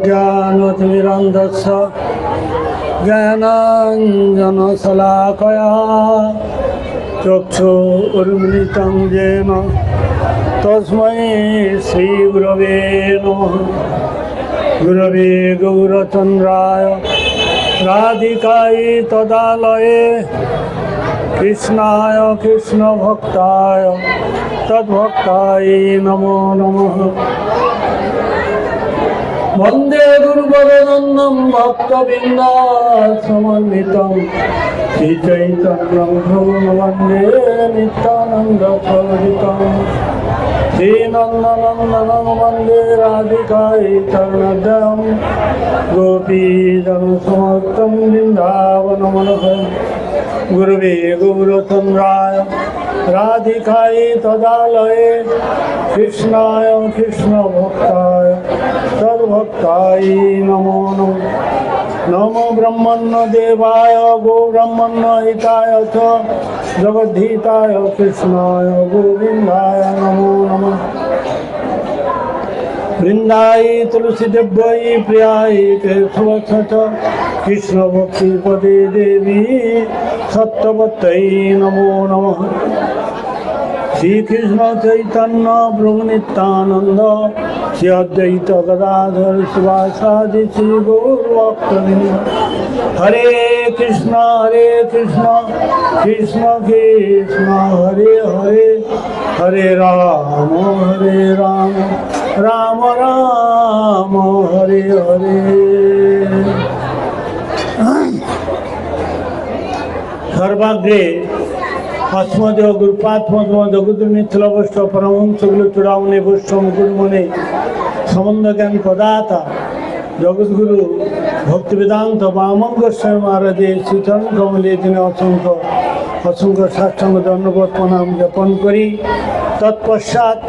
अज्ञानतिमिरन्धस्य ज्ञानाञ्जनशलाकया चक्षुरुन्मिलितं येन तस्मै श्रीगुरवे नमः। गुरवे गौरचन्द्राय राधिकायै तदालये कृष्णाय कृष्णभक्ताय तद्भक्तायै नमो नमः। वन्दे गुरुवरनन्दं भक्तबिन्दासमन्वितं श्रीचैतन्यं प्रभुं वन्दे नित्यानन्दचरितं श्रीनन्दनन्दनं वन्दे राधिकायै चरणद्वयं गोपीजनसमस्तं वृन्दावनमनोहरं। गुरवे गौरचन्द्राय राधिकायै तदालये कृष्णाय कृष्णभक्ताय तद्भक्तायै नमो नमः। नमो ब्रह्मण्य देवाय गो ब्रह्मण्य हिताय च जगद्धिताय कृष्णाय गोविन्दाय नमो नमः। वृन्दाय तुलसीदेव्यै प्रियाय केशवस्य कृष्ण भक्ति पदे देवी सत्यवत्यै नमो नमः। श्री कृष्ण चैतन्य प्रभु नित्यानंद श्री अद्वैत गदाधर शिवासादि श्री गौरभक्तवृंद। हरे कृष्ण कृष्ण कृष्ण हरे हरे हरे राम राम राम हरे हरे। सर्वाग्रे अस्मदेव गुरुपात्मद जगुरुमिथिलवष्ट परमहंस चूड़ामणि वैष्णव गुरुमुनि संबंध ज्ञान प्रदाता जगद्गुरु भक्तिवेदांत वामन गोस्वामी महाराज श्रीचरण कमले दिन असंख्य असंख्य साष्टांग दंडवत प्रणाम ज्ञापन करी तत्पश्चात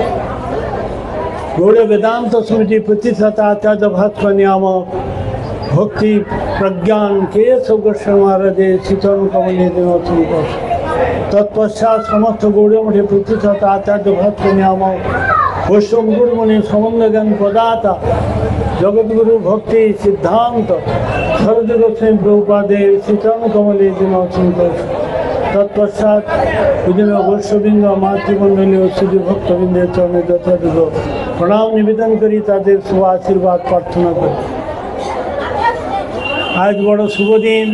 गौड़ वेदांत समिति प्रतिष्ठित आचार्य भास्कर नियामक भक्ति प्रज्ञान केशव गोस्वामी महाराज श्रीचरण कमले दिन असंख्य तत्पश्चात समस्त गौड़ीय मठे प्रतिष्ठित आचार्य भास्कर नियामक वैष्णव गुरुमुनि संबंध ज्ञान प्रदाता जगद्गुरु भक्ति सिद्धांत सरस्वती गोस्वामी प्रभुपादेव श्रीचरण कमले दिन असंख्य तत्पश्चात विभिन्न वैष्णवबृंद मातृमंडली और श्री भक्तबृंदेर चरणे यथायथ प्रणाम निवेदन करी तादेर शुभ आशीर्वाद प्रार्थना करी। आज बड़ शुभ दिन,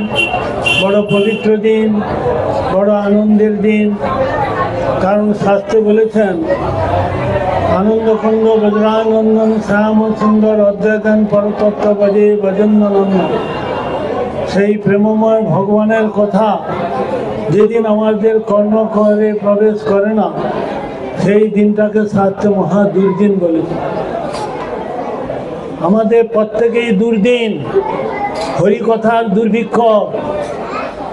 बड़ पवित्र दिन, बड़ आनंदेर दिन। कारण शास्त्रे बोलेছেন आनंदकुंड बजरानंदन श्याम सुंदर अद्वैतन परतत्व बजे बजेन्द्रनंदन। সেই প্রেমময় ভগবানের কথা যেদিন আমাদের কর্ণকরে প্রবেশ করে না সেই দিনটাকে শাস্ত্রে মহা দুর্দিন বলেছে। আমাদের প্রত্যেকেই দুর্দিন, হরিকথার দুর্ভিক্ষ,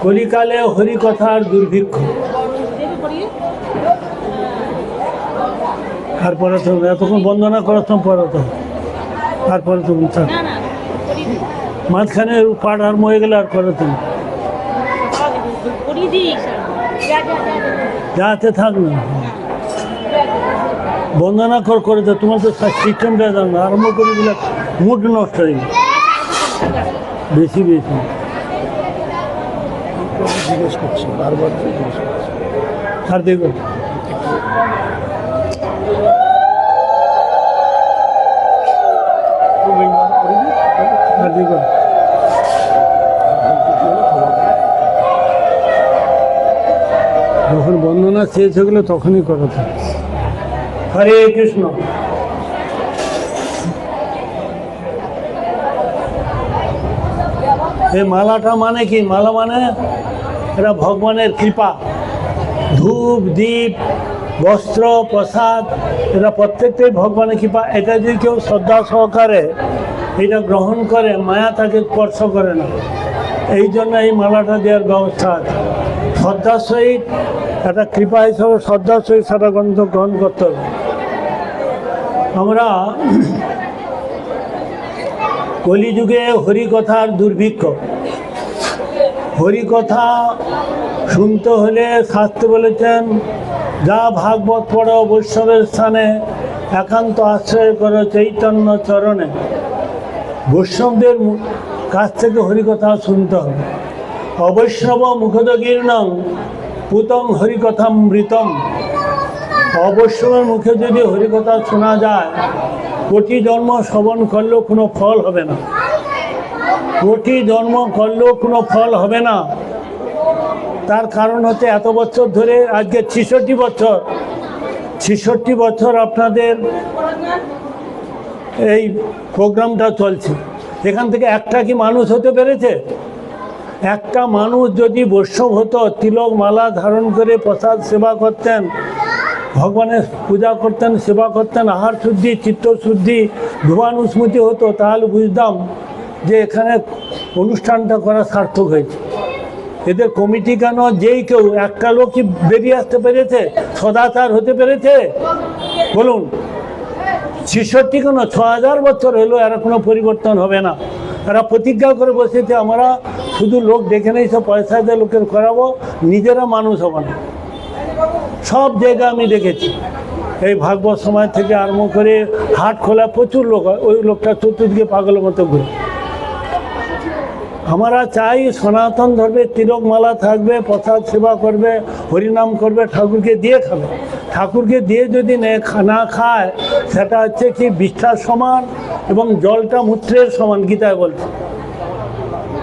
কলিকালে হরিকথার দুর্ভিক্ষ। আর পরে তো এতক্ষণ বন্দনা করাতাম, পরে তো আর পরে তো মাঝখানে পাঠ আরম্ভ হয়ে গেলে আর পরে তো যাতে থাক না, বন্দনা করে তো তোমার তো সিস্টেমটা জানো না, আরম্ভ করে দিলে মুড নষ্ট হয়ে গেল বেশি বেশি। জিজ্ঞেস করছি বারবার, আর দেখো যখন বন্দনা শেষ হয়ে গেলে তখনই করাতে। হরে কৃষ্ণ। এই মালাটা মানে কি? মালা মানে এটা ভগবানের কৃপা। ধূপ দীপ বস্ত্র প্রসাদ এটা প্রত্যেকটাই ভগবানের কৃপা। এটা যদি কেউ শ্রদ্ধা সহকারে এটা গ্রহণ করে, মায়া তাকে স্পর্শ করে না। এই জন্য এই মালাটা দেওয়ার ব্যবস্থা আছে। শ্রদ্ধার সহিত একটা কৃপা হিসাবে শ্রদ্ধার সহিত সেটা গ্রহণ করতে হবে। আমরা কলিযুগে হরিকথার দুর্ভিক্ষ। হরিকথা শুনতে হলে শাস্ত্রে বলেছেন, যা ভাগবত পড়ো বৈষ্ণবের স্থানে একান্ত আশ্রয় করো চৈতন্য চরণে। বৈষ্ণবদের কাছ থেকে হরিকথা শুনতে হবে। অবৈষ্ণব মুখদগীর্ণং পুতং হরিকথামৃতম। অবৈষ্ণবের মুখে যদি হরিকথা শোনা যায়, কোটি জন্ম শ্রবণ করলেও কোনো ফল হবে না, কোটি জন্ম করলেও কোনো ফল হবে না। তার কারণ হচ্ছে এত বছর ধরে, আজকে 66 বছর আপনাদের এই প্রোগ্রামটা চলছে। এখান থেকে একটা কি মানুষ হতে পেরেছে? একটা মানুষ যদি বৈষ্ণব হতো, তিলক মালা ধারণ করে প্রসাদ সেবা করতেন, ভগবানের পূজা করতেন, সেবা করতেন, আহার শুদ্ধি, চিত্ত শুদ্ধি, ধূমানুস্মৃতি হতো, তাহলে বুঝতাম যে এখানে অনুষ্ঠানটা করা সার্থক হয়েছে। এদের কমিটি কেন, যেই কেউ একটা লোক কি বেরিয়ে আসতে পেরেছে, সদাচার হতে পেরেছে? বলুন। 66 কেন, 6000 বছর হলো, এরা কোনো পরিবর্তন হবে না। এরা প্রতিজ্ঞা করে বসেছে, আমরা শুধু লোক ডেকে নেই, সব পয়সা দিয়ে লোকের করাবো, নিজেরা মানুষ হব না। সব জায়গায় আমি দেখেছি, এই ভাগবত সময় থেকে আরম্ভ করে হাট খোলা প্রচুর লোক হয়, ওই লোকটা চতুর্দিকে পাগলের মতো ঘুরে। আমরা চাই সনাতন ধর্মে তিলক মালা থাকবে, প্রসাদ সেবা করবে, হরিনাম করবে, ঠাকুরকে দিয়ে খাবে। ঠাকুরকে দিয়ে যদি না খায়, সেটা হচ্ছে কি বিষ্ঠার সমান এবং জলটা মূত্রের সমান, গীতায় বলছে।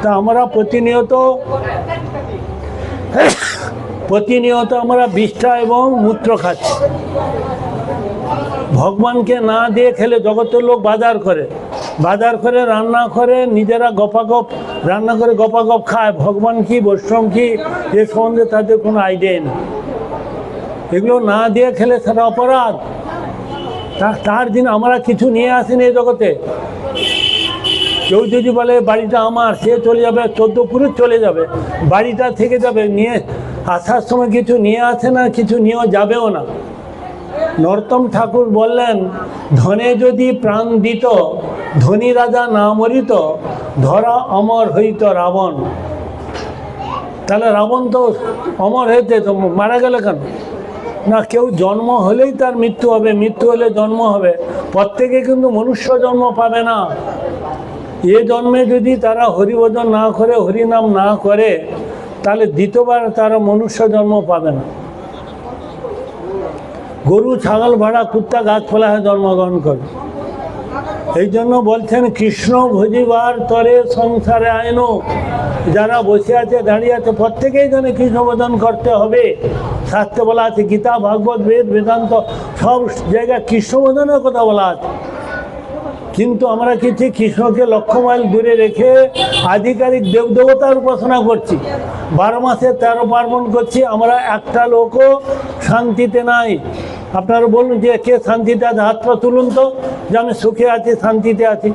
তা আমরা প্রতিনিয়ত আমরা বিষ্ঠা এবং মূত্র খাচ্ছি। ভগবানকে না দিয়ে খেলে জগতের লোক বাজার করে রান্না করে, নিজেরা গপাগপ রান্না করে গপাগপ খায়। ভগবান কি, বৈষ্ণব কি, এ সম্বন্ধে তাদের কোনো আইডিয়াই নেই। এগুলো না দিয়ে খেলে সেটা অপরাধ। তার দিন আমরা কিছু নিয়ে আসিনি এই জগতে। কেউ যদি বলে বাড়িটা আমার, সে চলে যাবে, 14 পুরুষ চলে যাবে, বাড়িটা থেকে যাবে, নিয়ে আসার সময় কিছু নিয়ে আসে না, কিছু নিয়েও যাবেও না। নরোত্তম ঠাকুর বললেন, ধনে যদি প্রাণ দিত, ধনী রাজা না মরিত, ধরা অমর হইত রাবণ। তাহলে রাবণ তো অমর হয়েছে, তো মারা গেল কেন? না, কেউ জন্ম হলেই তার মৃত্যু হবে, মৃত্যু হলে জন্ম হবে। প্রত্যেকে কিন্তু মনুষ্য জন্ম পাবে না। এ জন্মে যদি তারা হরিভজন না করে, হরিনাম না করে, তাহলে দ্বিতীয়বার তারা মনুষ্য জন্ম পাবে না। গরু, ছাগল, ভেড়া, কুত্তা, গাছপালায় জন্মগ্রহণ করে। এই জন্য বলছেন, কৃষ্ণ ভজিবার তরে সংসারে আইনো। যারা বসে আছে, দাঁড়িয়ে আছে, প্রত্যেকেই যেন কৃষ্ণ ভজন করতে হবে। শাস্ত্রে বলা আছে, গীতা, ভাগবত, বেদ, বেদান্ত, সব জায়গায় কৃষ্ণ ভজনের কথা বলা আছে। কিন্তু আমরা কিছু কৃষ্ণকে লক্ষ মাইল দূরে রেখে আধিকারিক দেবদেবতার উপাসনা করছি, 12 মাসে 13 পার্বণ করছি। আমরা একটা লোকও শান্তিতে নাই। আপনারা বলুন যে কে শান্তিতে আছে, হাত পা তুলুন তো, যে আমি সুখে আছি, শান্তিতে আছি।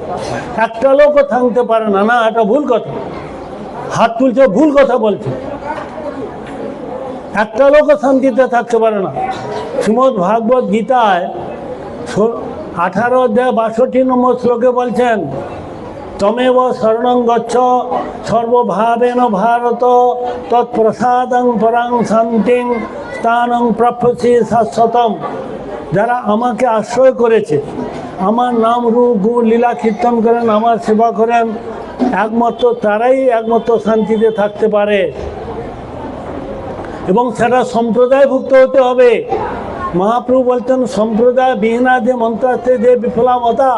একটা লোকও থাকতে পারে না। না, এটা ভুল কথা। হাত তুলছে, ভুল কথা বলছে। একটা লোকও শান্তিতে থাকতে পারে না। শ্রীমদ্ ভাগবত গীতায় 18 অধ্যায় 62 নম্বর শ্লোকে বলছেন, তমেব শরণং গচ্ছ সর্বভাবেন ভারত তৎপ্রসাদং পরাং শান্তিং স্থানং প্রাপ্যসি শাশ্বতম। যারা আমাকে আশ্রয় করেছে, আমার নাম রূপ গুণ লীলা কীর্তন করেন, আমার সেবা করেন, একমাত্র তারাই একমাত্র শান্তিতে থাকতে পারে। এবং সেটা সম্প্রদায়ভুক্ত হতে হবে। মহাপ্রভু বলতেন, সম্প্রদায় বিহীনা যে মন্ত্র আছে যে বিফলামতা।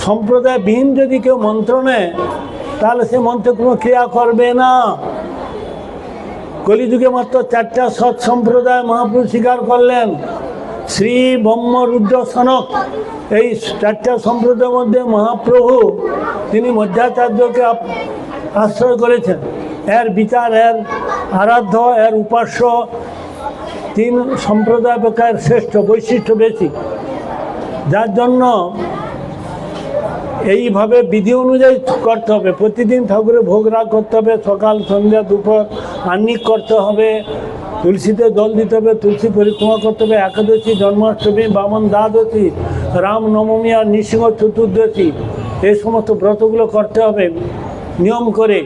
সম্প্রদায় বিহীন যদি কেউ মন্ত্র নেয়, তাহলে সে মন্ত্রে কোনো ক্রিয়া করবে না। কলিযুগে মাত্র 4টা সৎ সম্প্রদায় মহাপ্রভু স্বীকার করলেন, শ্রী, ব্রহ্ম, রুদ্র, সনক। এই 4টা সম্প্রদায়ের মধ্যে মহাপ্রভু তিনি মধ্যাচার্যকে আশ্রয় করেছেন। এর বিচার, এর আরাধ্য, এর উপাস্য 3 সম্প্রদায় প্রকার শ্রেষ্ঠ, বৈশিষ্ট্য বেশি। যার জন্য এইভাবে বিধি অনুযায়ী করতে হবে। প্রতিদিন ঠাকুরের ভোগ রাগ করতে হবে, সকাল, সন্ধ্যা, দুপুর আহ্নিক করতে হবে, তুলসীতে জল দিতে হবে, তুলসী পরিক্রমা করতে হবে। একাদশী, জন্মাষ্টমী, বামন দ্বাদশী, রাম নবমী আর নৃসিংহ চতুর্দশী, এই সমস্ত ব্রতগুলো করতে হবে নিয়ম করে।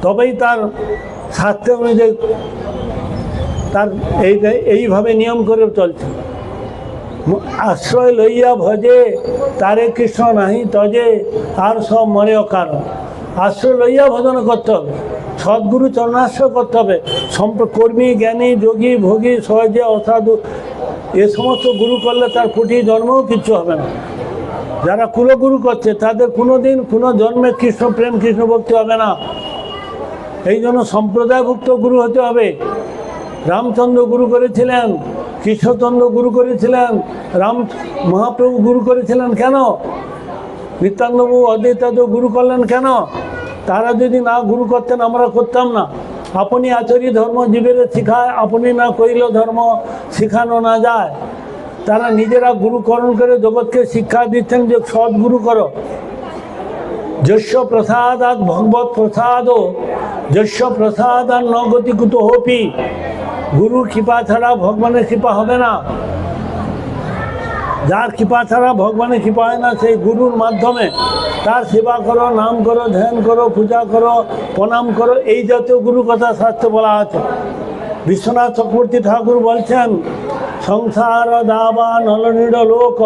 তবেই তার শাস্ত্র অনুযায়ী তার এইভাবে নিয়ম করে চলছে। আশ্রয় লইয়া ভজে তারে কৃষ্ণ নাহি তজে, আর সব মরে অকারণ। আশ্রয় লইয়া ভজন করতে হবে, সদ্গুরু চরণাশ্রয় করতে হবে। কর্মী, জ্ঞানী, যোগী, ভোগী, সহজে, অসাধু এ সমস্ত গুরু করলে তার কোটি জন্মও কিচ্ছু হবে না। যারা কুলগুরু করছে তাদের কোনো দিন কোনো জন্মে কৃষ্ণ প্রেম, কৃষ্ণ ভক্তি হবে না। এই জন্য সম্প্রদায়ভুক্ত গুরু হতে হবে। রামচন্দ্র গুরু করেছিলেন, কৃষ্ণচন্দ্র গুরু করেছিলেন, মহাপ্রভু গুরু করেছিলেন কেন? নিত্যানন্দবাবু অদ্বৈতাদ গুরু করলেন কেন? তারা যদি না গুরু করতেন আমরা করতাম না। আপনি আচরি ধর্ম জীবের শিখায়, আপনি না কইল ধর্ম শিখানো না যায়। তারা নিজেরা গুরুকরণ করে জগৎকে শিক্ষা দিচ্ছেন যে সদ্গুরু করো। যস্য প্রসাদাৎ ভগবৎ প্রসাদ, যস্য প্রসাদাৎ ন গতি কুতো হোপি। গুরুর কৃপা ছাড়া ভগবানের কৃপা হবে না। যার কৃপা ছাড়া ভগবানের কৃপা হয় না, সেই গুরুর মাধ্যমে তার সেবা করো, নাম করো, ধ্যান করো, পূজা করো, প্রণাম করো। এই জাতীয় গুরু কথা শাস্ত্রে বলা আছে। বিশ্বনাথ চক্রবর্তী ঠাকুর বলছেন, সংসার দাবা নলনীড় লোক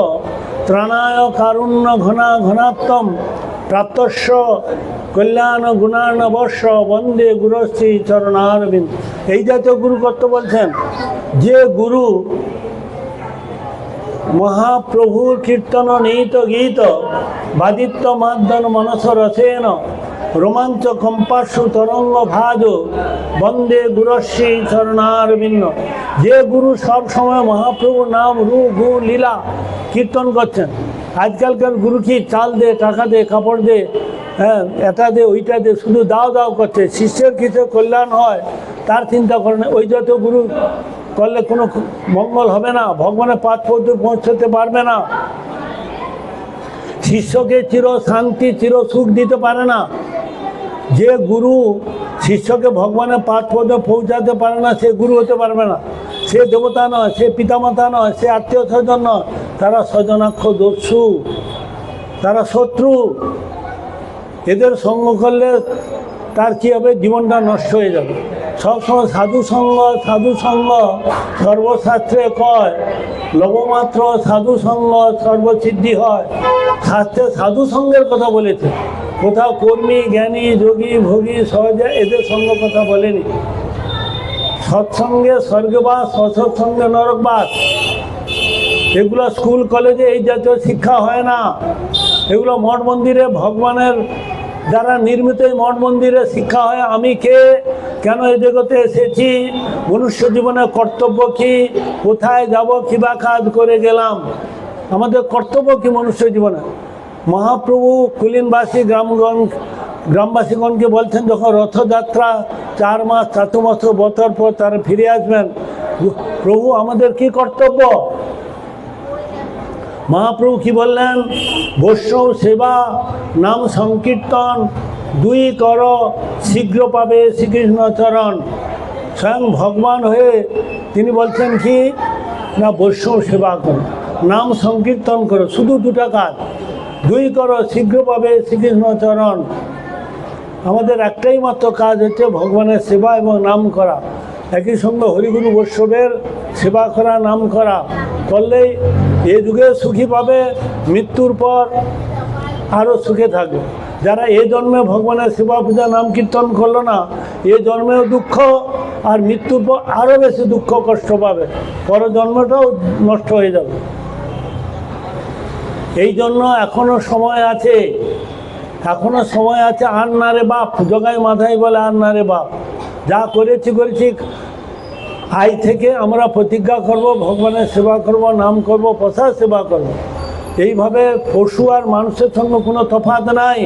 ত্রাণায় কারুণ্য ঘনা ঘনাত্তম প্রাপ্তস্য কল্যাণ গুণার্ণবর্ষ বন্দে গুরুশ্রী চরণারবিন্দ। এই জাতীয় গুরু করতে বলছেন। যে গুরু মহাপ্রভুর কীর্তন নিহিত গীত বাদিত্য মাদ্দন মনস রসেন রোমাঞ্চ কম্পাসু তরঙ্গ ভাজ বন্দে গুরশ্রী চরণারবিন্দ। যে গুরু সব সময় মহাপ্রভুর নাম, রূপ, গুণ, লীলা কীর্তন করছেন। আজকালকার গুরু কি চাল দে, টাকা দে, কাপড় দে, হ্যাঁ এটা দে, ওইটা দে, শুধু দাও দাও করছে। শিষ্যের কিছু কল্যাণ হয় তার চিন্তা করে না। ওই যত গুরু করলে কোনো মঙ্গল হবে না, ভগবানের পাদ পৌঁছতে পারবে না। শিষ্যকে চির শান্তি, চির সুখ দিতে পারে না। যে গুরু শিষ্যকে ভগবানের পাদ পদে পৌঁছাতে পারে না, সে গুরু হতে পারবে না। সে দেবতা নয়, সে পিতামাতা নয়, সে আত্মীয় স্বজন নয়। তারা স্বজনাক্ষ দস্যু, তারা শত্রু। এদের সঙ্গ করলে তার কী হবে? জীবনটা নষ্ট হয়ে যাবে। সবসময় সাধু সঙ্গ, সাধু সঙ্গ সর্বশাস্ত্রে কয়, লবমাত্র সাধু সঙ্গ সর্বসিদ্ধি হয়। শাস্ত্রে সাধু সঙ্গের কথা বলেছে, কোথাও কর্মী, জ্ঞানী, যোগী, ভোগী, সহজে এদের সঙ্গ কথা বলেনি। সৎসঙ্গে স্বর্গবাস, অসৎসঙ্গে নরকবাস। এগুলো স্কুল কলেজে এই জাতীয় শিক্ষা হয় না। এগুলো মঠ মন্দিরে ভগবানের যারা নির্মিত মঠ মন্দিরে শিক্ষা হয়। আমি কে, কেন এই জগতে এসেছি, মনুষ্য জীবনের কর্তব্য কি, কোথায় যাব, কিবা কাজ করে গেলাম, আমাদের কর্তব্য কি মনুষ্য জীবনে। মহাপ্রভু কুলীনবাসী গ্রামবাসীগণকে বলছেন, যখন রথযাত্রা 4 মাস চাতুর্মাস বছর পর তারা ফিরে আসবেন, প্রভু আমাদের কি কর্তব্য? মহাপ্রভু কি বললেন? বৈষ্ণব সেবা, নাম সংকীর্তন 2 করো, শীঘ্র পাবে শ্রীকৃষ্ণ চরণ। স্বয়ং ভগবান হয়ে তিনি বলছেন কি না, বৈষ্ণব সেবা করো, নাম সংকীর্তন করো, শুধু 2টা কাজ। 2 করো, শীঘ্র পাবে শ্রীকৃষ্ণ চরণ। আমাদের একটাই মাত্র কাজ হচ্ছে ভগবানের সেবা এবং নাম করা। একই সঙ্গে হরিগুরু বৈষ্ণবের সেবা করা, নাম করা করলেই এ যুগে সুখী পাবে, মৃত্যুর পর আরও সুখে থাকবে। যারা এ জন্মে ভগবানের সেবা পূজা নাম কীর্তন করলো না, এ জন্মেও দুঃখ, আর মৃত্যুর পর আরও বেশি দুঃখ কষ্ট পাবে, পরের জন্মটাও নষ্ট হয়ে যাবে। এই জন্য এখনও সময় আছে, এখনও সময় আছে। আর না রে বাপ, জগাই মাথায় বলে আর না রে বাপ, যা করেছি করেছি। আজ থেকে আমরা প্রতিজ্ঞা করব, ভগবানের সেবা করব, নাম করব, প্রসাদ সেবা করব। এইভাবে পশু আর মানুষের সঙ্গে কোনো তফাৎ নাই।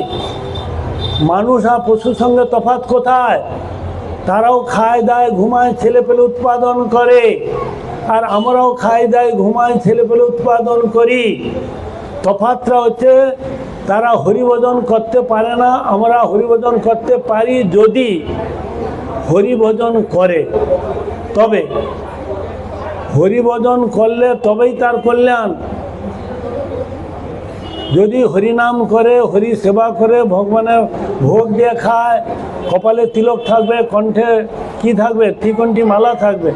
মানুষ আর পশুর সঙ্গে তফাৎ কোথায়? তারাও খায় দায় ঘুমায়, ছেলে পেলে উৎপাদন করে, আর আমরাও খাই দায় ঘুমাই, ছেলে পেলে উৎপাদন করি। তফাৎটা হচ্ছে তারা হরিভজন করতে পারে না, আমরা হরিভজন করতে পারি। যদি হরিভজন করে, তবে হরিভজন করলে তবেই তার কল্যাণ। যদি হরিনাম করে, হরি সেবা করে, ভগবানের ভোগ দিয়ে খায়, কপালে তিলক থাকবে, কণ্ঠে কি থাকবে, ত্রিকণ্ঠী মালা থাকবে,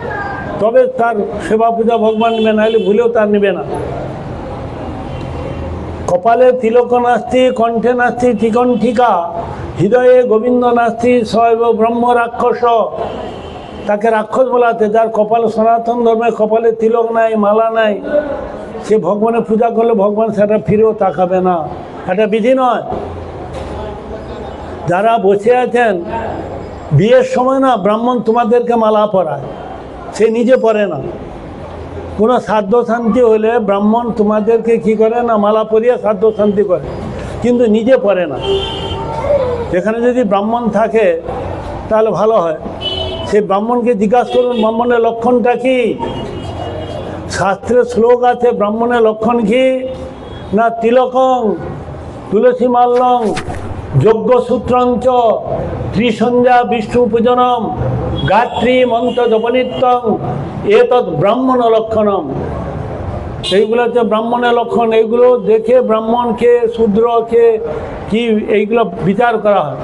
তবে তার সেবা পূজা ভগবান নেবে, নাহলে ভুলেও তার নেবে না। কপালে তিলক নাস্তি, কণ্ঠে নাস্তি ত্রিকণ্ঠিকা, হৃদয়ে গোবিন্দ নাস্তি, শৈব ব্রহ্ম রাক্ষস। তাকে রাক্ষস বলাতে, যার কপাল সনাতন ধর্মে কপালে তিলক নাই, মালা নাই, সে ভগবানের পূজা করলে ভগবান সেটা ফিরেও তাকাবে না। এটা বিধি নয়। যারা বসে আছেন, বিয়ের সময় না ব্রাহ্মণ তোমাদেরকে মালা পরায়, সে নিজে পরে না। কোনো শ্রাদ্ধ শান্তি হলে ব্রাহ্মণ তোমাদেরকে কি করে না, মালা পরিয়ে শ্রাদ্ধ শান্তি করে, কিন্তু নিজে পরে না। এখানে যদি ব্রাহ্মণ থাকে তাহলে ভালো হয়। সেই ব্রাহ্মণকে জিজ্ঞাসা করুন ব্রাহ্মণের লক্ষণটা কি। শাস্ত্রে শ্লোক আছে, ব্রাহ্মণের লক্ষণ কি না, তিলকং তুলসী মাল্যং যজ্ঞসূত্রঞ্চ ত্রিসন্ধ্যা বিষ্ণু পূজনম গায়ত্রী মন্ত্র জপনিত্যং এতৎ ব্রাহ্মণ লক্ষণম। এইগুলো হচ্ছে ব্রাহ্মণের লক্ষণ। এইগুলো দেখে ব্রাহ্মণকে শূদ্রকে কি এইগুলো বিচার করা হয়।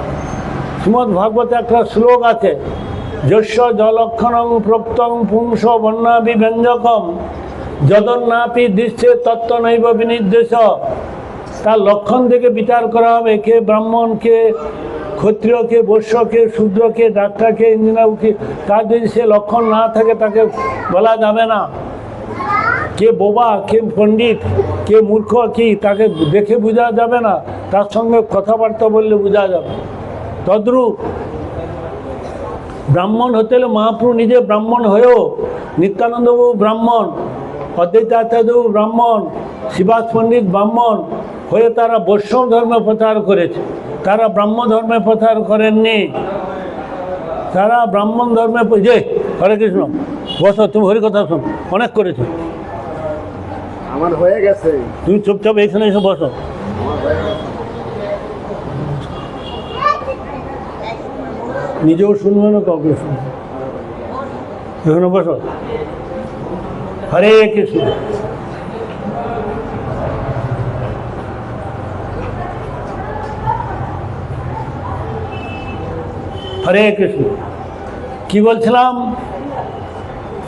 শ্রীমদ্ ভাগবতে একটা শ্লোক আছে, যস্য জলক্ষণং প্রক্তং পুংস বর্ণাভি ব্যঞ্জকম যদন্নাপি দৃশ্যে তত্ত্ব নৈব বিনির্দেশ। তার লক্ষণ থেকে বিচার করা হবে কে ব্রাহ্মণ, কে ক্ষত্রিয়, কে বৈশ্য, কে শূদ্র, কে ডাক্তার, কে ইঞ্জিনিয়ার, কে। তার যদি সে লক্ষণ না থাকে তাকে বলা যাবে না। কে বোবা, কে পণ্ডিত, কে মূর্খ, কি তাকে দেখে বোঝা যাবে না, তার সঙ্গে কথাবার্তা বললে বোঝা যাবে। তদ্রূপ ব্রাহ্মণ হতে হলে মহাপ্রভু নিজে ব্রাহ্মণ হয়েও, নিত্যানন্দবাবু ব্রাহ্মণ, অদ্বৈতাচার্যবাবু ব্রাহ্মণ, শিবাস পণ্ডিত ব্রাহ্মণ হয়ে তারা বৈষ্ণব ধর্মে প্রচার করেছে। তারা ব্রাহ্ম ধর্মে প্রচার করেননি। তারা ব্রাহ্মণ ধর্মে যে হরে কৃষ্ণ বসো, তুমি হরি কথা শোন, অনেক করেছো, আমার হয়ে গেছে, তুমি চুপচাপ এখানে এসে বসো। নিজেও শুনবে না, কাউকে শুনবে। এখানে বসো। হরে কৃষ্ণ। হরে কৃষ্ণ। কি বলছিলাম,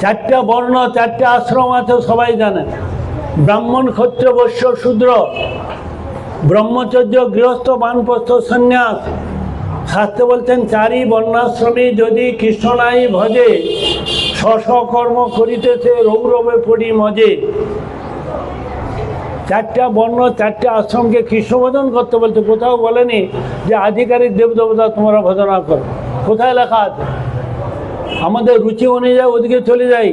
চারটা বর্ণ, চারটা আশ্রম আছে, সবাই জানে। ব্রাহ্মণ, ক্ষত্রিয়, বৈশ্য, শূদ্র, ব্রহ্মচর্য, গৃহস্থ, বানপ্রস্থ, সন্ন্যাস। শাস্ত্রে বলছেন চারি বর্ণাশ্রমী যদি কৃষ্ণ নাই ভজে, স্ব করিতেছে রৌরবে পড়ি মজে। চারটা বর্ণ, চারটে আশ্রমকে কৃষ্ণ ভজন করতে বলছে। কোথাও বলেনি যে আধিকারিক দেবদেবতা তোমরা ভজনা করো। কোথায় লেখা আছে? আমাদের রুচি অনুযায়ী ওদিকে চলে যাই।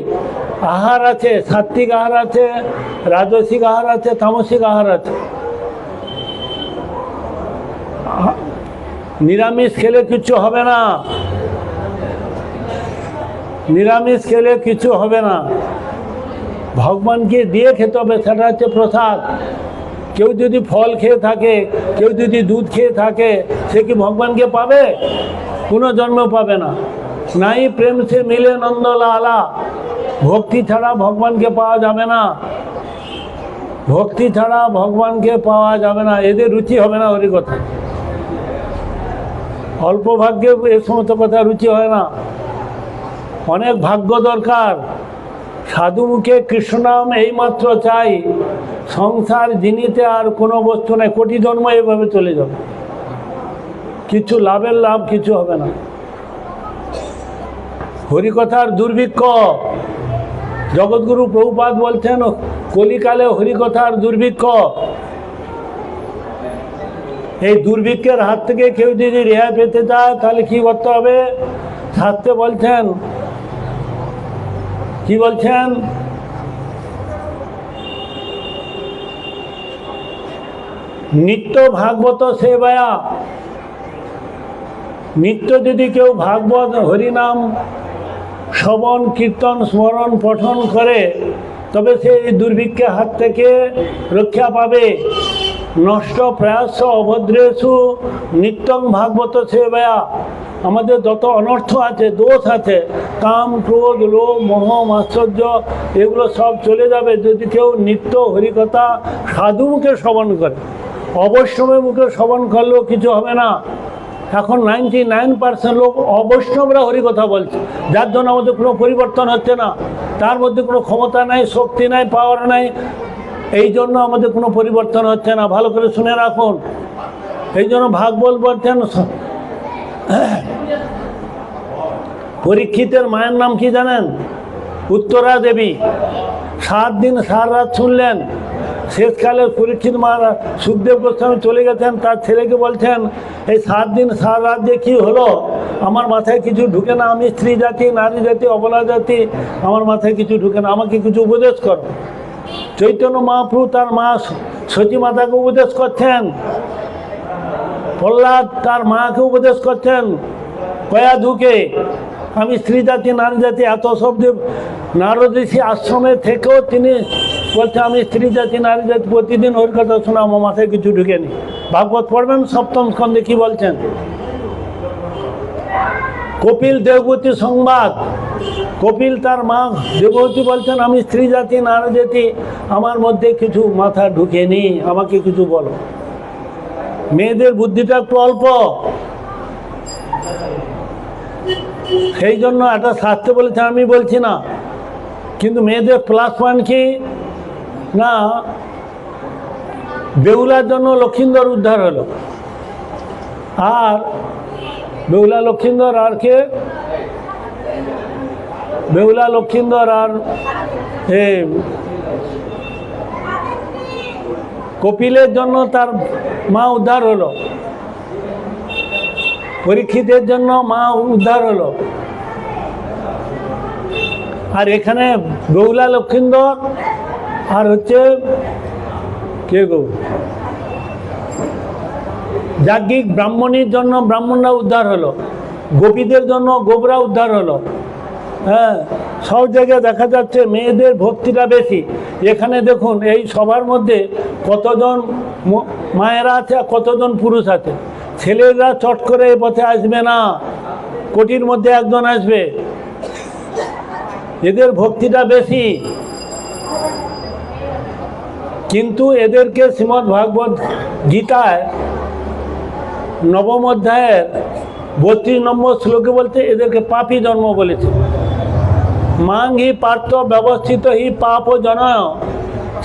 আহার আছে, সাত্বিক আহার আছে, রাজসিক আহার আছে, তামসিক আহার আছে। নিরামিষ খেলে কিছু হবে না, নিরামিষ খেলে কিছু হবে না। ভগবানকে দিয়ে খেতে হবে, সেটা হচ্ছে প্রসাদ। কেউ যদি ফল খেয়ে থাকে, কেউ যদি দুধ খেয়ে থাকে, সে কি ভগবানকে পাবে? কোনো জন্ম পাবে না। নাই প্রেম সে মিলে নন্দলালা। ভক্তি ছাড়া ভগবানকে পাওয়া যাবে না, ভক্তি ছাড়া ভগবানকে পাওয়া যাবে না। এদের রুচি হবে না হরি কথা। অল্প ভাগ্যে এ সমস্ত কথা রুচি হয় না, অনেক ভাগ্য দরকার। সাধু মুখে কৃষ্ণনাম এইমাত্র চাই, সংসার জিনিতে আর কোনো বস্তু নেই। কোটি জন্ম এভাবে চলে যাবে, কিছু লাভের লাভ কিছু হবে না। হরিকথার দুর্ভিক্ষ, জগৎগুরু প্রভুপাদ বলছেন কলিকালে হরিকথার দুর্ভিক্ষ। এই দুর্ভিক্ষের হাত থেকে কেউ যদি রেহাই পেতে চায় তাহলে কি করতে হবে? শাস্ত্রে বলছেন, কি বলছেন? নিত্য ভাগবত সেবায়া। নিত্য যদি কেউ ভাগবত হরিনাম শ্রবণ কীর্তন স্মরণ পঠন করে তবে সে এই দুর্ভিক্ষের হাত থেকে রক্ষা পাবে। নষ্ট প্রয়াস অভদ্রেষু নিত্যং ভাগবত সেবায়া। আমাদের যত অনর্থ আছে, দোষ আছে, কাম, ক্রোধ, লোভ, মোহ, মাশ্চর্য, এগুলো সব চলে যাবে যদি কেউ নিত্য হরিকথা সাধু মুখে শ্রবণ করে। অবশ্যই মুখে শ্রবণ করলেও কিছু হবে না। এখন 99% লোক অবৈষ্ণবরা হরিকথা বলছে, যার জন্য আমাদের কোনো পরিবর্তন হচ্ছে না। তার মধ্যে কোনো ক্ষমতা নাই, শক্তি নাই, পাওয়ার নাই, এই জন্য আমাদের কোনো পরিবর্তন হচ্ছে না। ভালো করে শুনে রাখুন। এই জন্য ভাগবত বলছেন, পরীক্ষিতের মায়ের নাম কি জানেন? উত্তরা দেবী। 7 দিন 7 রাত শুনলেন। শেষকালে পরীক্ষিত মহারাজ সুখদেব গোস্বামী চলে গেছেন, তার ছেলেকে বলছেন, এই 7 দিন 7 রাত দিয়ে কী হলো? আমার মাথায় কিছু ঢুকে না, আমি স্ত্রী জাতি, নারী জাতি, অবলা জাতি, আমার মাথায় কিছু ঢুকে না, আমাকে কিছু উপদেশ করো। চৈতন্য মহাপ্রভু তার মা সতী মাতাকে উপদেশ করছেন, প্রহ্লাদ তার মাকে উপদেশ করছেন, কয়া ঢুকে আমি স্ত্রী জাতি, নারী জাতি, এত শব্দ। নারদ ঋষি আশ্রমে থেকেও তিনি বলছে, আমি স্ত্রী জাতি, নারী জাতি, প্রতিদিন ওর কথা শোনা, আমার মাথায় কিছু ঢুকেনি। ভাগবত পড়বেন 7ম স্কন্ধে কি বলছেন। কপিল দেবভূতি সংবাদ, কপিল তার মা দেবভূতি বলছেন, আমি স্ত্রী জাতি, নারী জাতি, আমার মধ্যে কিছু মাথা ঢুকেনি, আমাকে কিছু বলো। মেয়েদের বুদ্ধিটা একটু অল্প, সেই জন্য একটা শাস্ত্রে বলেছে, আমি বলছি না। কিন্তু মেয়েদের প্লাস পয়েন্ট কি না, বেহুলার জন্য লক্ষিন্দর উদ্ধার হলো। আর বেহুলা লক্ষিন্দর আর কে? বেহুলা লক্ষিন্দর আর কপিলের জন্য তার মা উদ্ধার হলো, পরীক্ষিতের জন্য মা উদ্ধার হলো। আর এখানে বেহুলা লক্ষিন্দর আর হচ্ছে কে গো, যাজ্ঞিক ব্রাহ্মণীর জন্য ব্রাহ্মণরা উদ্ধার হলো, গোপীদের জন্য গোপরা উদ্ধার হলো। হ্যাঁ, সব জায়গায় দেখা যাচ্ছে মেয়েদের ভক্তিটা বেশি। এখানে দেখুন, এই সবার মধ্যে কতজন মায়েরা আছে আর কতজন পুরুষ আছে। ছেলেরা চট করে এই পথে আসবে না, কোটির মধ্যে একজন আসবে। এদের ভক্তিটা বেশি, কিন্তু এদেরকে শ্রীমদ্ ভাগবত গীতায় 9ম অধ্যায়ের 32 নম্বর শ্লোকে বলতে এদেরকে পাপী জন্ম বলেছে। মাং হি পার্থ ব্যবস্থিত হি পাপ জনয়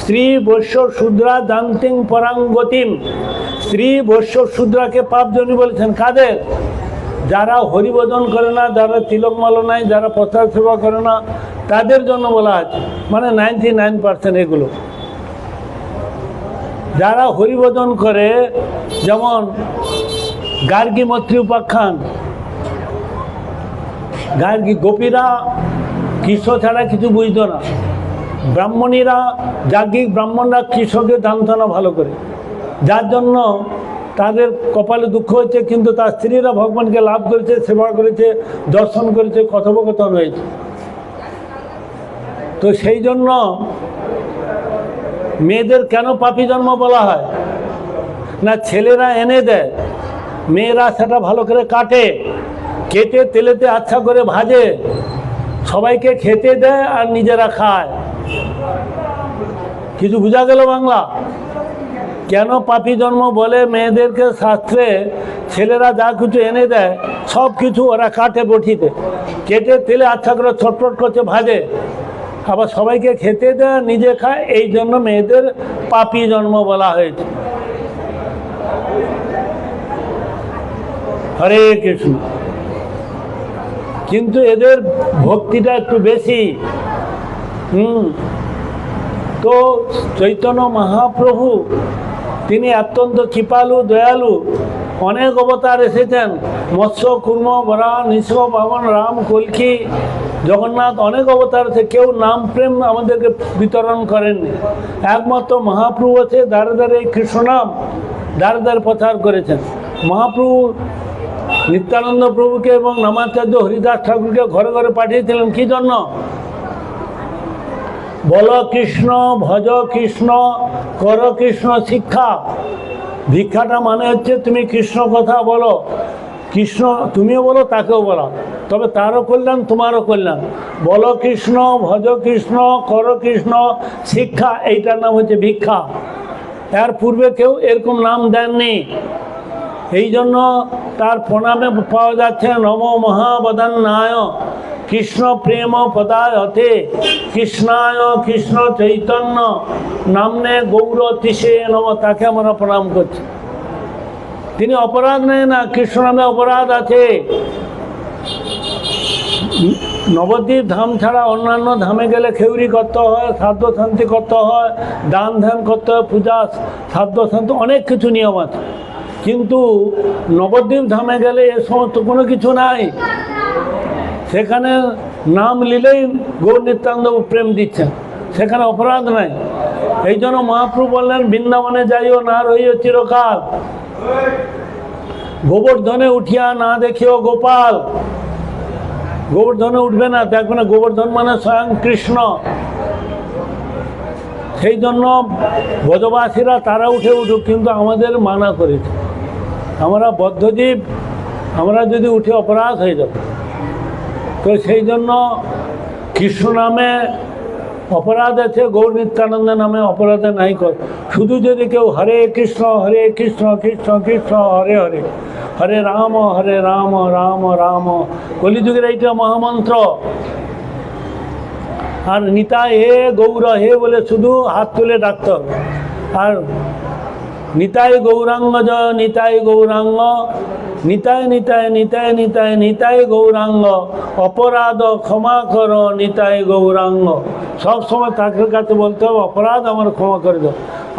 স্ত্রী বৈশ্য শূদ্রা জান্তিং পরাঙ্গতিম। স্ত্রী বৈশ্য শূদ্রাকে পাপ জনী বলেছেন। কাদের? যারা হরিভজন করে না, যারা তিলকমালা নাই, যারা প্রচার সেবা করে না, তাদের জন্য বলা আছে। মানে 99% এগুলো যারা হরিভজন করে, যেমন গার্গী মৈত্রী উপাখ্যান, গার্গী গোপীরা কৃষ্ণ ছাড়া কিছু বুঝতো না, ব্রাহ্মণীরা যাজ্ঞিক ব্রাহ্মণরা কৃষ্ণকে জানতো না ভালো করে, যার জন্য তাদের কপালে দুঃখ হয়েছে। কিন্তু তার স্ত্রীরা ভগবানকে লাভ করেছে, সেবা করেছে, দর্শন করেছে, কথোপকথন হয়েছে। তো সেই জন্য মেয়েদের কেন পাপী জন্ম বলা হয় না, ছেলেরা এনে দেয়, মেয়েরা সেটা ভালো করে কাটে, কেটে তেলেতে আচ্ছা করে ভাজে, সবাইকে খেতে দেয় আর নিজেরা খায়। কিছু বোঝা গেল বাংলা? কেন পাপী জন্ম বলে মেয়েদেরকে? শাস্ত্রে ছেলেরা যা কিছু এনে দেয় সব কিছু ওরা কাটে বটিতে, কেটে তেলে আচ্ছা করে ছটফট করছে, ভাজে, আবার সবাইকে খেতে দেয়, নিজে খায়। এই জন্য মেয়েদের পাপী জন্ম বলা হয়েছে। হরে কৃষ্ণ। কিন্তু এদের ভক্তিটা একটু বেশি। তো চৈতন্য মহাপ্রভু তিনি অত্যন্ত কৃপালু, দয়ালু, অনেক অবতার এসেছেন। মৎস্য, কুর্ম, বরাহ, নৃসিংহ, বামন, রাম, কল্কি, জগন্নাথ, অনেক অবতার আছে। কেউ নাম প্রেম আমাদেরকে বিতরণ করেননি। একমাত্র মহাপ্রভু আছে, দ্বারে দ্বারে এই কৃষ্ণ নাম দ্বারে দ্বারে প্রচার করেছেন। মহাপ্রভু নিত্যানন্দ প্রভুকে এবং নামাচার্য হরিদাস ঠাকুরকে ঘরে ঘরে পাঠিয়েছিলেন। কী জন্য? বল কৃষ্ণ, ভজ কৃষ্ণ, কর কৃষ্ণ শিক্ষা। ভিক্ষাটা মানে হচ্ছে তুমি কৃষ্ণ কথা বলো, কৃষ্ণ তুমিও বলো, তাকেও বলো, তবে তারও কল্যাণ, তোমারও কল্যাণ। বল কৃষ্ণ, ভজ কৃষ্ণ, কর কৃষ্ণ শিক্ষা, এইটার নাম হচ্ছে ভিক্ষা। এর পূর্বে কেউ এরকম নাম দেননি। এই জন্য তার প্রণামে পাওয়া যাচ্ছে নমো মহাবদান্নায় কৃষ্ণ প্রেম পদায়তে কৃষ্ণায় কৃষ্ণ চৈতন্য নামনে গৌর তিসে নম, তাকে আমরা প্রণাম করছি। তিনি অপরাধ নেই না, কৃষ্ণ নামে অপরাধ আছে। নবদ্বীপ ধাম ছাড়া অন্যান্য ধামে গেলে খেউরি করতে হয়, শ্রাদ্ধ শান্তি করতে হয়, দান ধ্যান করতে হয়, পূজা শ্রাদ্ধ শান্তি অনেক কিছু নিয়ম আছে। কিন্তু নবদ্বীপ ধামে গেলে এ সমস্ত কোনো কিছু নাই। সেখানে নাম নিলেই গৌর নিত্যানন্দ প্রেম দিচ্ছেন, সেখানে অপরাধ নাই। এই জন্য মহাপ্রভু বললেন বৃন্দাবনে যাইও না রইও চিরকাল, গোবর্ধনে উঠিয়া না দেখিও গোপাল। গোবর্ধনে উঠবে না, দেখবে না, গোবর্ধন মানে স্বয়ং কৃষ্ণ। সেই জন্য ব্রজবাসীরা তারা উঠে উঠুক, কিন্তু আমাদের মানা করেছে। আমরা বদ্ধজীব, আমরা যদি উঠে অপরাধ হয়ে যাব। তো সেই জন্য কৃষ্ণ নামে অপরাধ আছে, গৌর নিত্যানন্দ নামে অপরাধে নাই কর। শুধু যদি কেউ হরে কৃষ্ণ কৃষ্ণ কৃষ্ণ হরে হরে, হরে রাম রাম রাম, কলিযুগের এইটা মহামন্ত্র। আর নিতাই হে গৌর হে বলে শুধু হাত তুলে ডাকতে হবে। আর নিতাই গৌরাঙ্গ জয় নিতাই গৌরাঙ্গ, নিতাই নিতাই নিতাই নিতাই নিতাই গৌরাঙ্গ, অপরাধ ক্ষমা কর নিতাই গৌরাঙ্গ। সব সময় তাদের কাছে বলতে হবে অপরাধ আমার ক্ষমা করে দাও।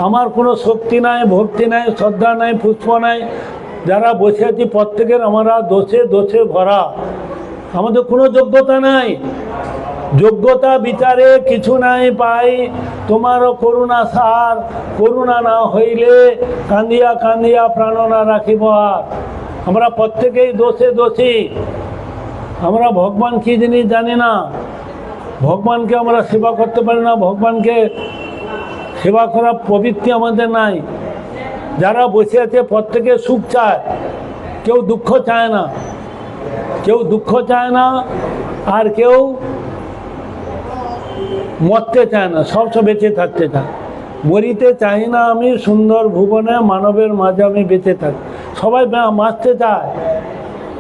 আমার কোনো শক্তি নাই, ভক্তি নাই, শ্রদ্ধা নাই, পুষ্প নাই। যারা বসে আছি প্রত্যেকের আমরা দোষে দোষে ভরা, আমাদের কোনো যোগ্যতা নাই। যোগ্যতা বিচারে কিছু নাই পাই, তোমারও করুণা সার, করুণা না হইলে কান্দিয়া কান্দিয়া প্রাণ না রাখিব আর। আমরা প্রত্যেকেই দোষে দোষী। আমরা ভগবান কী জিনিস জানি না, ভগবানকে আমরা সেবা করতে পারি না, ভগবানকে সেবা করা প্রবৃত্তি আমাদের নাই। যারা বসে আছে প্রত্যেকে সুখ চায়, কেউ দুঃখ চায় না, কেউ দুঃখ চায় না, আর কেউ মরতে চায় না, সবসময় বেঁচে থাকতে চায়। মরিতে চাই না আমি সুন্দর ভুবনে, মানবের মাঝে আমি বেঁচে থাকি। সবাই বাঁচতে চায়,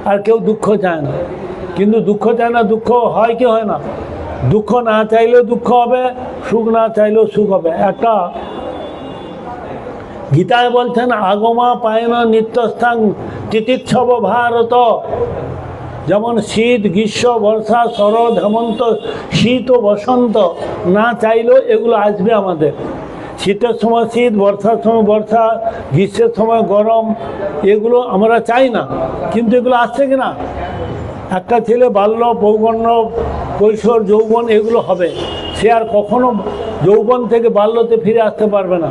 আর কেউ দুঃখ চায় না। কিন্তু দুঃখ চায় না, দুঃখ হয় কি হয় না? দুঃখ না চাইলেও দুঃখ হবে, সুখ না চাইলেও সুখ হবে। একটা গীতায় বলছেন আগমা পায়ন নিত্যস্থান তিতিক্ষব ভারত। যেমন শীত, গ্রীষ্ম, বর্ষা, শরৎ, হেমন্ত, শীত ও বসন্ত না চাইলেও এগুলো আসবে আমাদের। শীতের সময় শীত, বর্ষার সময় বর্ষা, গ্রীষ্মের সময় গরম, এগুলো আমরা চাই না, কিন্তু এগুলো আসছে কি না? একটা ছেলে বাল্য, পৌগণ্য, কৈশোর, যৌবন এগুলো হবে, সে আর কখনো যৌবন থেকে বাল্যতে ফিরে আসতে পারবে না।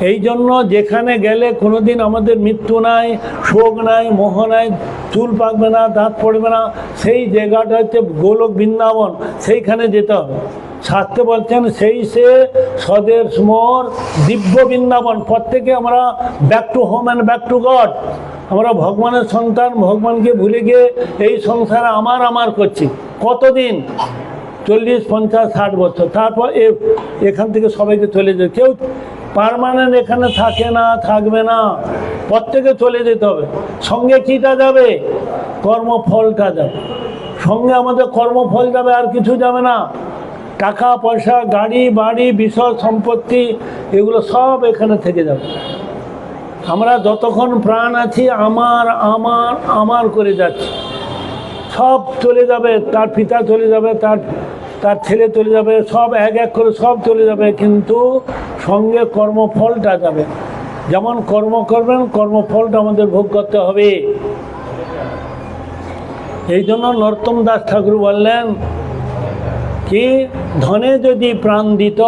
এই জন্য যেখানে গেলে কোনোদিন আমাদের মৃত্যু নাই, শোক নাই, মোহ নাই, চুল পাকবে না, দাঁত পড়বে না, সেই জায়গাটা হচ্ছে গোলক বৃন্দাবন, সেইখানে যেতে হবে। শাস্ত্রে বলছেন সেই সে স্বদেশ মোর দিব্য বৃন্দাবন। প্রত্যেকে আমরা back to home and back to god. আমরা ভগবানের সন্তান, ভগবানকে ভুলে গিয়ে এই সংসারে আমার করছি কতদিন? 40, 50, 60 বছর। তারপর এখান থেকে সবাইকে চলে যায়। কেউ পার্মানেন্ট এখানে থাকে না, থাকবে না, প্রত্যেকে চলে যেতে হবে। সঙ্গে কীটা যাবে? কর্মফলটা যাবে সঙ্গে, আমাদের কর্মফল যাবে, আর কিছু যাবে না। টাকা পয়সা, গাড়ি বাড়ি, বিষয় সম্পত্তি, এগুলো সব এখানে থেকে যাবে। আমরা যতক্ষণ প্রাণ আছি আমার আমার আমার করে যাচ্ছি, সব চলে যাবে। তার পিতা চলে যাবে, তার ছেলে চলে যাবে, সব এক এক করে সব চলে যাবে, কিন্তু সঙ্গে কর্মফলটা যাবে। যেমন কর্ম করবেন, কর্মফলটা আমাদের ভোগ করতে হবে। এই জন্য নরোত্তম দাস ঠাকুর বললেন কি, ধনে যদি প্রাণ দিত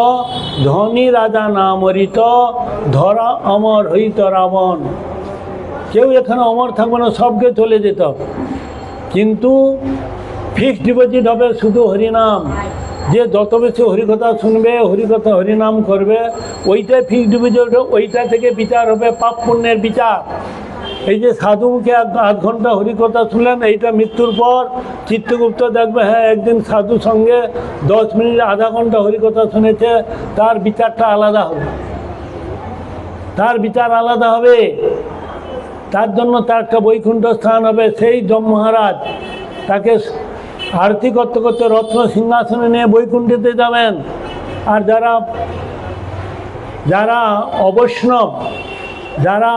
ধনী রাজা না মরিত, ধরা অমর হইত রাবণ। কেউ এখানে অমর থাকবে না, সবকে চলে যেত, কিন্তু ফিক্সড ডিপোজিট হবে শুধু হরিনাম। যে যত বেশি হরিকথা শুনবে, হরিকথা হরিনাম করবে, ওইটাই ফিক্সড ডিপোজিট, ওইটা থেকে বিচার হবে, পাপ পুণ্যের বিচার। এই যে সাধুকে 8 ঘন্টা হরিকথা শুনলেন, এইটা মৃত্যুর পর চিত্রগুপ্ত দেখবে হ্যাঁ একদিন সাধু সঙ্গে 10 মিনিট আধা ঘন্টা হরিকথা শুনেছে, তার বিচারটা আলাদা হবে, তার বিচার আলাদা হবে। তার জন্য তার একটা বৈকুণ্ঠ স্থান হবে। সেই যম মহারাজ তাকে আরতি করতে করতে রত্ন সিংহাসনে নিয়ে বৈকুণ্ঠেতে যাবেন। আর যারা যারা অবৈষ্ণব, যারা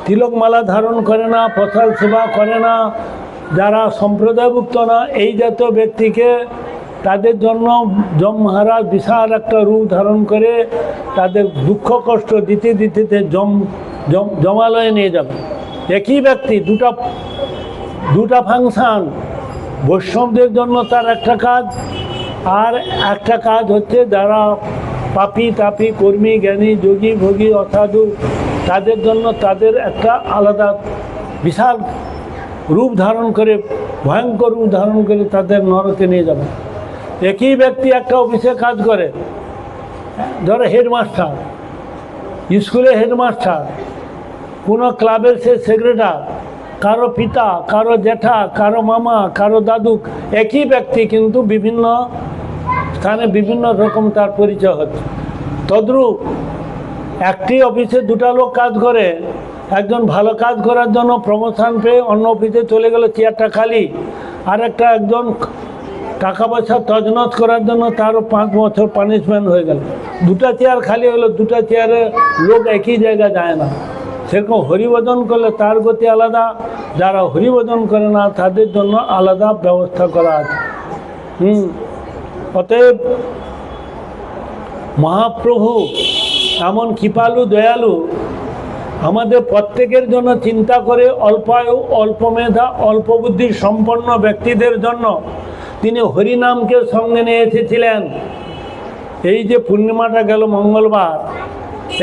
তিলকমালা ধারণ করে না, প্রসাদ সেবা করে না, যারা সম্প্রদায়ভুক্ত না, এই জাতীয় ব্যক্তিকে তাদের জন্য যম মহারাজ বিশাল একটা রূপ ধারণ করে তাদের দুঃখ কষ্ট দিতে দিতে জমালয়ে নিয়ে যাবে। একই ব্যক্তি দুটা ফাংশান। বৈষ্ণবদের জন্য তার একটা কাজ, আর একটা কাজ হচ্ছে যারা পাপী তাপী কর্মী জ্ঞানী যোগী ভোগী অসাধু তাদের জন্য তাদের একটা আলাদা বিশাল রূপ ধারণ করে, ভয়ঙ্কর রূপ ধারণ করে তাদের নরকে নিয়ে যাবে। একই ব্যক্তি একটা অফিসে কাজ করে, ধরো হেডমাস্টার, স্কুলে হেডমাস্টার, কোনো ক্লাবের সে সেক্রেটারি, কারো পিতা, কারো জ্যাঠা, কারো মামা, কারো দাদু, একই ব্যক্তি কিন্তু বিভিন্ন স্থানে বিভিন্ন রকম তার পরিচয় হচ্ছে। তদ্রূপ একটি অফিসে দুটা লোক কাজ করে, একজন ভালো কাজ করার জন্য প্রমোশন পেয়ে অন্য অফিসে চলে গেল, চেয়ারটা খালি, আর একজন টাকা পয়সা তছনছ করার জন্য তারও 5 বছর পানিশমেন্ট হয়ে গেল। দুটা চেয়ার খালি হলো, দুটা চেয়ারে লোক একই জায়গায় যায় না। সেরকম হরিভজন করলে তার গতি আলাদা, যারা হরিভজন করে না তাদের জন্য আলাদা ব্যবস্থা করা আছে। অতএব মহাপ্রভু এমন কৃপালু দয়ালু, আমাদের প্রত্যেকের জন্য চিন্তা করে অল্পায়ু অল্প মেধা অল্প বুদ্ধির সম্পন্ন ব্যক্তিদের জন্য তিনি হরিনামকে সঙ্গে নিয়ে এসেছিলেন। এই যে পূর্ণিমাটা গেল মঙ্গলবার,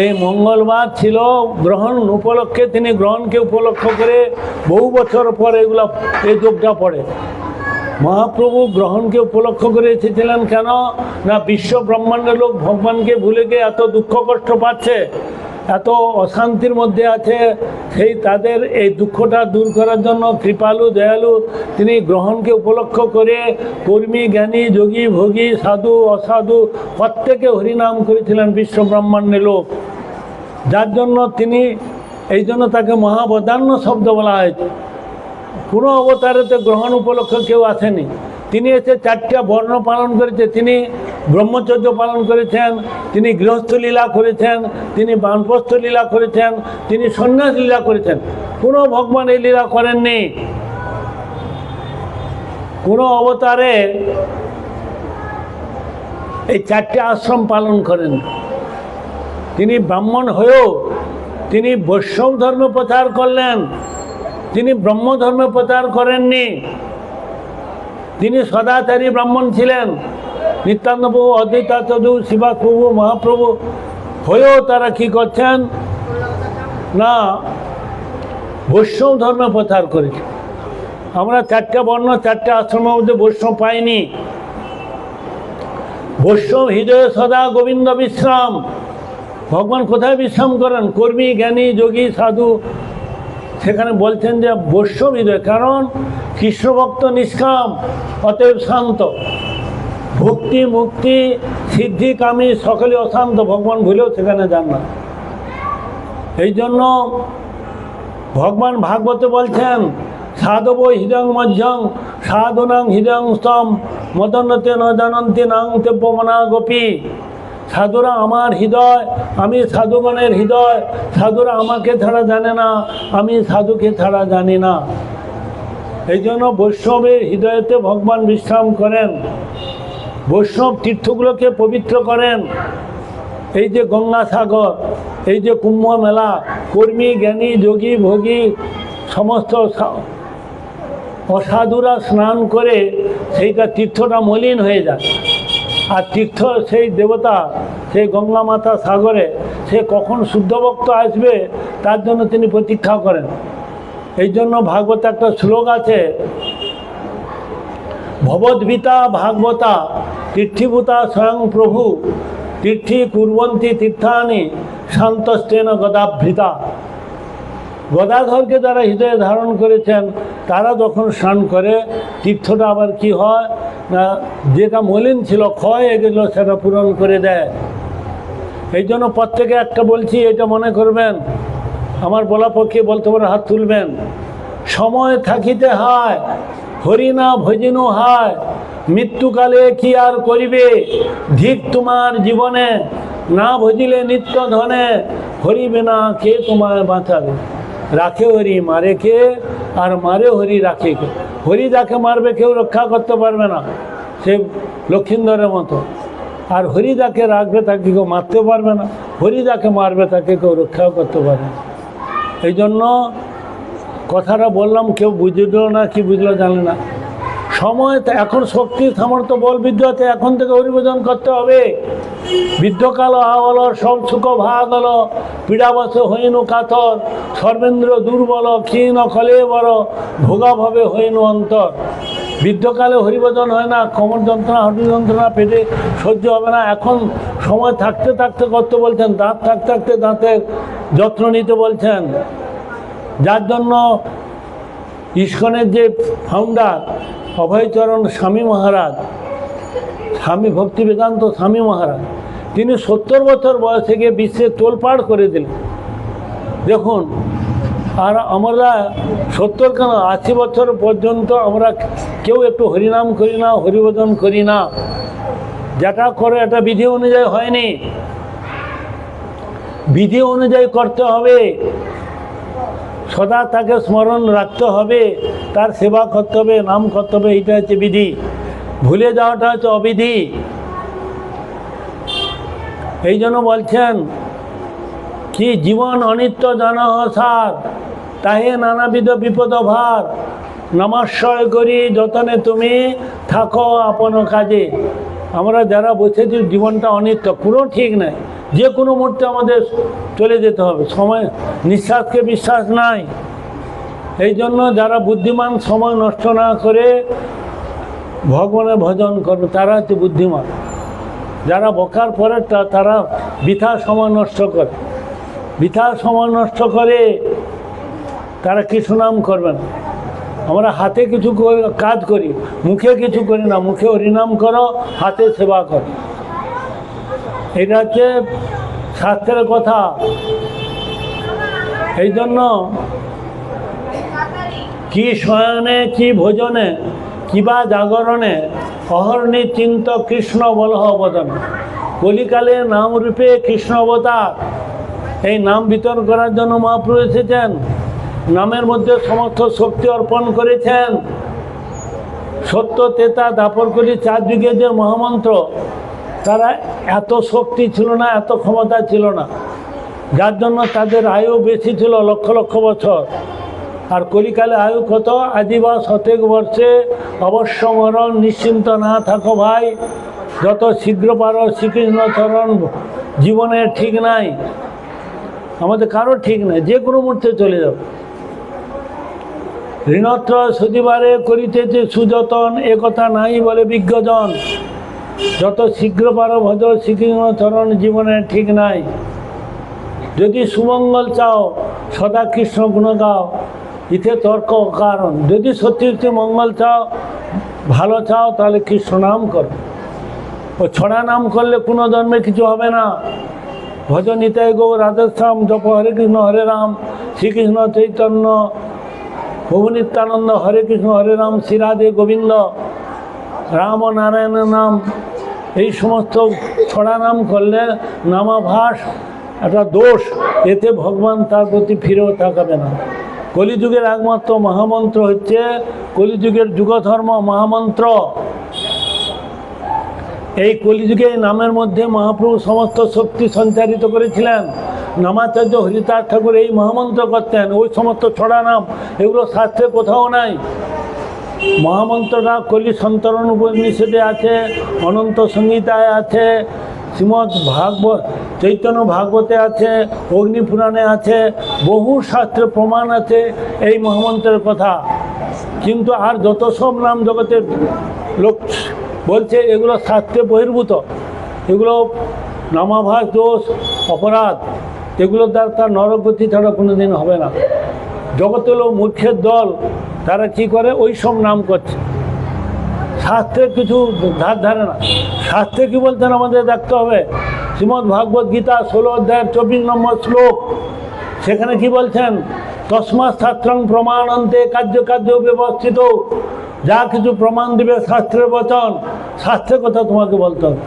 এই মঙ্গলবার ছিল গ্রহণ উপলক্ষে, তিনি গ্রহণকে উপলক্ষ করে বহু বছর পর এই যোগটা পড়ে। মহাপ্রভু গ্রহণকে উপলক্ষ করে এসেছিলেন কেন না, বিশ্ব ব্রহ্মাণ্ডের লোক ভগবানকে ভুলে গিয়ে এত দুঃখ কষ্ট পাচ্ছে, এত অশান্তির মধ্যে আছে, সেই তাদের এই দুঃখটা দূর করার জন্য কৃপালু দয়ালু তিনি গ্রহণকে উপলক্ষ করে কর্মী জ্ঞানী যোগী ভোগী সাধু অসাধু প্রত্যেকে হরিনাম করেছিলেন বিশ্ব ব্রহ্মাণ্ডের লোক। যার জন্য তিনি, এই জন্য তাকে মহাবদান্য শব্দ বলা হয়েছে। কোনো অবতারেতে গ্রহণ উপলক্ষে কেউ আসেনি, তিনি এসে 4টা বর্ণ পালন করেছে। তিনি ব্রহ্মচর্য পালন করেছেন, তিনি গৃহস্থ লীলা করেছেন, তিনি বানপ্রস্থ লীলা করেছেন, তিনি সন্ন্যাস লীলা করেছেন। কোনো ভগবান এই লীলা করেননি। কোনো অবতারে এই 4টে আশ্রম পালন করেন। তিনি ব্রাহ্মণ হয়েও তিনি বৈষ্ণব ধর্ম প্রচার করলেন, তিনি ব্রহ্ম ধর্ম প্রচার করেননি। তিনি সদাচারী ব্রাহ্মণ ছিলেন। নিত্যানন্দ প্রভু, অদ্বৈতাচার্য, শিবাস প্রভু, মহাপ্রভু হয়েও তারা কি করছেন না, বৈষ্ণব ধর্ম প্রচার করেছে। আমরা 4টে বর্ণ 4টে আশ্রমের মধ্যে বৈষ্ণব পাইনি। বৈষ্ণব হৃদয়ে সদা গোবিন্দ বিশ্রাম। ভগবান কোথায় বিশ্রাম করেন? কর্মী জ্ঞানী যোগী সাধু, সেখানে বলছেন যে বৈষ্ণব হৃদয়, কারণ কৃষ্ণভক্ত নিষ্কাম, অতএব শান্ত। ভক্তি মুক্তি সিদ্ধি কামী সকলে অশান্ত, ভগবান ভুলেও সেখানে যান না। এই জন্য ভগবান ভাগবতে বলছেন সাধব হৃদয়ং মধ্যং সাধুনাং হৃদয়ং স্তম মদন্নতে ন জানন্তি নাং তেব্যমনা গোপী। সাধুরা আমার হৃদয়, আমি সাধুগণের হৃদয়। সাধুরা আমাকে ছাড়া জানে না, আমি সাধুকে ছাড়া জানি না। এই জন্য বৈষ্ণবের হৃদয়তে ভগবান বিশ্রাম করেন। বৈষ্ণব তীর্থগুলোকে পবিত্র করেন। এই যে গঙ্গাসাগর, এই যে কুম্ভ মেলা, কর্মী জ্ঞানী যোগী ভোগী সমস্ত অসাধুরা স্নান করে সেইটা তীর্থটা মলিন হয়ে যায়। আর তীর্থ সেই দেবতা, সেই গঙ্গা মাতা সাগরে সে কখন শুদ্ধ ভক্ত আসবে তার জন্য তিনি প্রতীক্ষা করেন। এই জন্য ভাগবত একটা শ্লোক আছে, ভবদ্ভীতা ভাগবতা তীর্থীভূতা স্বয়ং প্রভু তীর্থী কুর্বন্তী তীর্থানি শান্তস্তেন গদাভৃতা। গদাধরকে যারা হৃদয়ে ধারণ করেছেন তারা যখন স্নান করে তীর্থটা আবার কি হয় না, যেটা মলিন ছিল ক্ষয় হয়ে গেল সেটা পূরণ করে দেয়। এই জন্য প্রত্যেকে একটা বলছি, এটা মনে করবেন, আমার বলা পক্ষে বলতে পারে হাত তুলবেন। সময় থাকিতে হয় হরি না ভজিনু হয়, মৃত্যুকালে কি আর করিবে, ধিক তোমার জীবনে, না ভজিলে নিত্য ধনে, হরি বিনা কে তোমায় বাঁচাবে। রাখে হরি মারে কে, আর মারে হরি রাখে কে। হরি যাকে মারবে কেউ রক্ষা করতে পারবে না, সে লক্ষিন্দরের মতো। আর হরি যাকে রাখবে তাকে কেউ মারতে পারবে না, হরি যাকে মারবে তাকে কেউ রক্ষাও করতে পারবে না। এই জন্য কথাটা বললাম, কেউ বুঝলো না কি বুঝলো জানে না। সময় এখন, শক্তি সামর্থ্য বল বিদ্যাতে এখন থেকে হরিভজন করতে হবে। বৃদ্ধকাল হল সব সুখ ভাগ হল, পীড়াবশ হইনু কাতর, সর্বেন্দ্র দুর্বল ক্ষীণ কলে বড়, ভোগাভাবে হইনু অন্তর। বৃদ্ধকালে হরিভজন হয় না, কোমর যন্ত্রণা হাঁটু যন্ত্রণা পেটে সহ্য হবে না। এখন সময় থাকতে থাকতে করতে বলছেন, দাঁত থাকতে থাকতে দাঁতের যত্ন নিতে বলছেন। যার জন্য ইস্কনের যে ফাউন্ডার অভয়চরণ স্বামী মহারাজ, স্বামী ভক্তি বেদান্ত স্বামী মহারাজ, তিনি 70 বছর বয়সে গিয়ে বিশ্বে তোলপাড় করে দিলেন। দেখুন, আর আমরা 70 কেন 80 বছর পর্যন্ত আমরা কেউ একটু হরিনাম করি না, হরিভজন করি না। যেটা করে এটা বিধি অনুযায়ী হয়নি, বিধি অনুযায়ী করতে হবে। সদা তাকে স্মরণ রাখতে হবে, তার সেবা করতে হবে, নাম করতে হবে, এইটা হচ্ছে বিধি। ভুলে যাওয়াটা হচ্ছে অবিধি। এই জন্য বলছেন কি, জীবন অনিত্য জনসার, তাহে নানাবিধ বিপদ ভার, নমাশ্রয় করি যতনে তুমি থাকো আপন কাজে। আমরা যারা বসেছি, জীবনটা অনিত্য, কোনো ঠিক নাই, যে কোনো মুহূর্তে আমাদের চলে যেতে হবে। সময়, নিঃশ্বাসকে বিশ্বাস নাই। এই জন্য যারা বুদ্ধিমান, সময় নষ্ট না করে ভগবানের ভজন করবে, তারা হচ্ছে বুদ্ধিমান। যারা বকার পরে তারা বৃথা সময় নষ্ট করে, বৃথা সময় নষ্ট করে তারা কৃষ্ণ নাম করবে না। আমরা হাতে কিছু কাজ করি, মুখে কিছু করি না। মুখে হরিনাম করো, হাতে সেবা করো, এটা হচ্ছে শাস্ত্রের কথা। এই জন্য কি শয়নে কি ভোজনে কিবা জাগরণে, অহর্নি চিন্ত কৃষ্ণ বলহ বদন। কলিকালে নামরূপে কৃষ্ণ অবতার, এই নাম বিতরণ করার জন্য মহাপ্রভু এসেছেন। নামের মধ্যে সমস্ত শক্তি অর্পণ করেছেন। সত্য তেতা দাপর করি 4 যুগের যে মহামন্ত্র, তারা এত শক্তি ছিল না, এত ক্ষমতা ছিল না, যার জন্য তাদের আয়ু বেশি ছিল, লক্ষ লক্ষ বছর। আর কলিকালে আয়ু কত? আজীবা শতেক বর্ষে, অবশ্য মরণ, নিশ্চিন্ত না থাকো ভাই, যত শীঘ্র পারো শ্রীকৃষ্ণ চরণ। জীবনের ঠিক নাই, আমাদের কারো ঠিক নাই, যে কোনো মুহূর্তে চলে যাবে। ঋণত্র সুদিবারে করিতেছে সুযতন, একথা নাই বলে বিজ্ঞজন। যত শীঘ্র পারো ভজ শ্রীকৃষ্ণ চরণ, জীবনের ঠিক নাই। যদি সুমঙ্গল চাও সদা কৃষ্ণ গুণ গাও, ইতে তর্ক কারণ। যদি সত্যি সত্যি মঙ্গল চাও, ভালো চাও, তাহলে কৃষ্ণ নাম করো। ও ছড়া নাম করলে কোনো জন্মে কিছু হবে না। ভজ নিতাই গৌ রাধেশ্যাম, জপ হরে কৃষ্ণ হরে রাম, শ্রীকৃষ্ণ চৈতন্য প্রভু নিত্যানন্দ, হরে কৃষ্ণ হরে রাম, শ্রী রাধে গোবিন্দ, রাম ও নারায়ণের নাম, এই সমস্ত ছড়া নাম করলে নামাভাস একটা দোষ, এতে ভগবান তার প্রতি ফিরেও তাকাবে না। কলিযুগের একমাত্র মহামন্ত্র হচ্ছে, কলিযুগের যুগধর্ম মহামন্ত্র। এই কলিযুগে নামের মধ্যে মহাপ্রভু সমস্ত শক্তি সঞ্চারিত করেছিলেন। নামাচার্য হরিদাস ঠাকুর এই মহামন্ত্র করতেন। ওই সমস্ত ছড়া নাম, এগুলো শাস্ত্রে কোথাও নাই। মহামন্ত্রটা কলি সন্তরণ উপনিষদে আছে, অনন্ত সংহিতায় আছে, শ্রীমদ্ ভাগবত চৈতন্য ভাগবতে আছে, অগ্নিপুরাণে আছে, বহু শাস্ত্রে প্রমাণ আছে এই মহামন্ত্রের কথা। কিন্তু আর যত সব নাম জগতের লোক বলছে, এগুলো শাস্ত্রে বহির্ভূত, এগুলো নামাভাস দোষ, অপরাধ, এগুলোর দ্বারা তার নরকগতি ছাড়া কোনো দিন হবে না। জগতের লোক মূর্খের দল, তারা কি করে? ওই সব নাম করছে, শাস্ত্রে কিছু ধার ধারে না। শাস্ত্রে কি বলতেন আমাদের দেখতে হবে। শ্রীমদ্ ভাগবত গীতা 16 অধ্যায়ের 24 নম্বর শ্লোক, সেখানে কি বলছেন? তস্মাৎ শাস্ত্রং প্রমাণন্তে কার্য কার্য ব্যবস্থিত। যা কিছু প্রমাণ দিবে শাস্ত্রের বচন, শাস্ত্রের কথা তোমাকে বলতে হবে।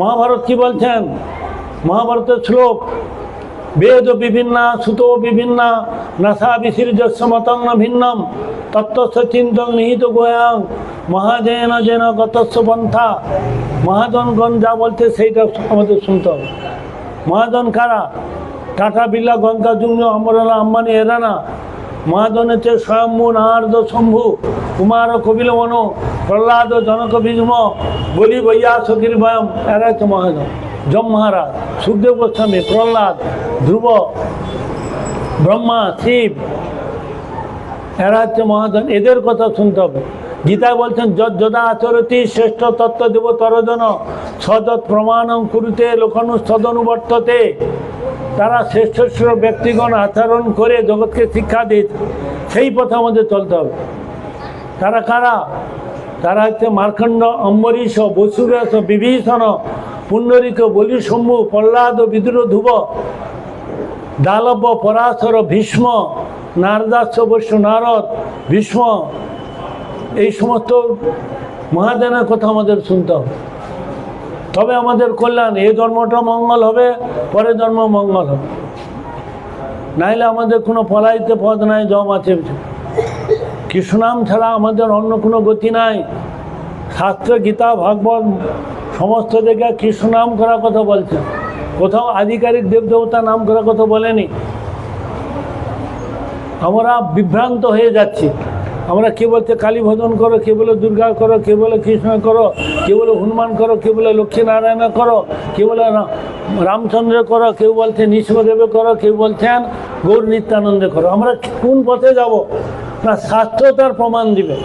মহাভারত কি বলছেন? মহাভারতের শ্লোক, বেদ বিভিন্না সুতো বিভিন্না নাসা বিসৃজস্য মতং ন ভিন্নম তত্ত্বস্য চিন্তং নিহিত গোয়াং মহাজেন যেন গতস্য পন্থা। মহাজনগণ যা বলছে সেইটা আমাদের শুনতে হবে। মহাজন কারা? টাটা, বিড়লা, গঙ্গা, যুগ্ম, অমরলা, আম্বানি এরা না। মহাজন হচ্ছে স্বয়ম্ভু, নারদ, শম্ভু, কুমার, কপিল, মনু, প্রহ্লাদ, জনক, ভীষ্ম, বলি, বৈয়া, সখীর বয়ম, এরা হচ্ছে মহাজন। যম মহারাজ, সুখদেব গোস্বামী, প্রহ্লাদ, ধ্রুব, ব্রহ্মা, শিব, এরা হচ্ছে মহাজন। এদের কথা শুনতে হবে। গীতায় বলছেন যদা আচরতি শ্রেষ্ঠ তত্ত্ব দেব তরজন সযৎ প্রমাণং কুরুতে লোকানু সদনুবর্ততে। তারা শ্রেষ্ঠ শ্রেষ্ঠ ব্যক্তিগণ আচরণ করে জগৎকে শিক্ষা দিত, সেই পথে আমাদের চলতে হবে। তারা কারা? তারা হচ্ছে মার্কণ্ড, অম্বরীশ, বসুব্যাস, বিভীষণ, পুণ্ডরীক, বলি, শম্ভু, প্রহ্লাদ, বিদুর, ধ্রুব, দালব, পরাশর, ভীষ্ম, নারদাস্য, বৈশ্য, নারদ, ভীষ্ম, এই সমস্ত মহাজনের কথা আমাদের শুনতে হবে। তবে আমাদের কল্যাণ, এই জন্মটা মঙ্গল হবে, পরের জন্ম মঙ্গল হবে। নাইলে আমাদের কোনো পলাইতে পথ নাই, জম আছে। কৃষ্ণনাম ছাড়া আমাদের অন্য কোনো গতি নাই। শাস্ত্র, গীতা, ভাগবত সমস্ত জায়গায় কৃষ্ণনাম করার কথা বলছে, কোথাও আধিকারিক দেবদেবতা নাম করার কথা বলেনি। আমরা বিভ্রান্ত হয়ে যাচ্ছি। আমরা কে বলছে কালী ভজন করো, কে বলে দুর্গা করো, কে বলে কৃষ্ণ করো, কে বলে হনুমান করো, কে বলে লক্ষ্মীনারায়ণ করো, কে বলে রামচন্দ্র করো, কেউ বলছে নৃসিংহদেবে করো, কেউ বলছেন গৌর নিত্যানন্দে করো। আমরা কোন পথে যাব? না, শাস্ত্র তার প্রমাণ দিবে।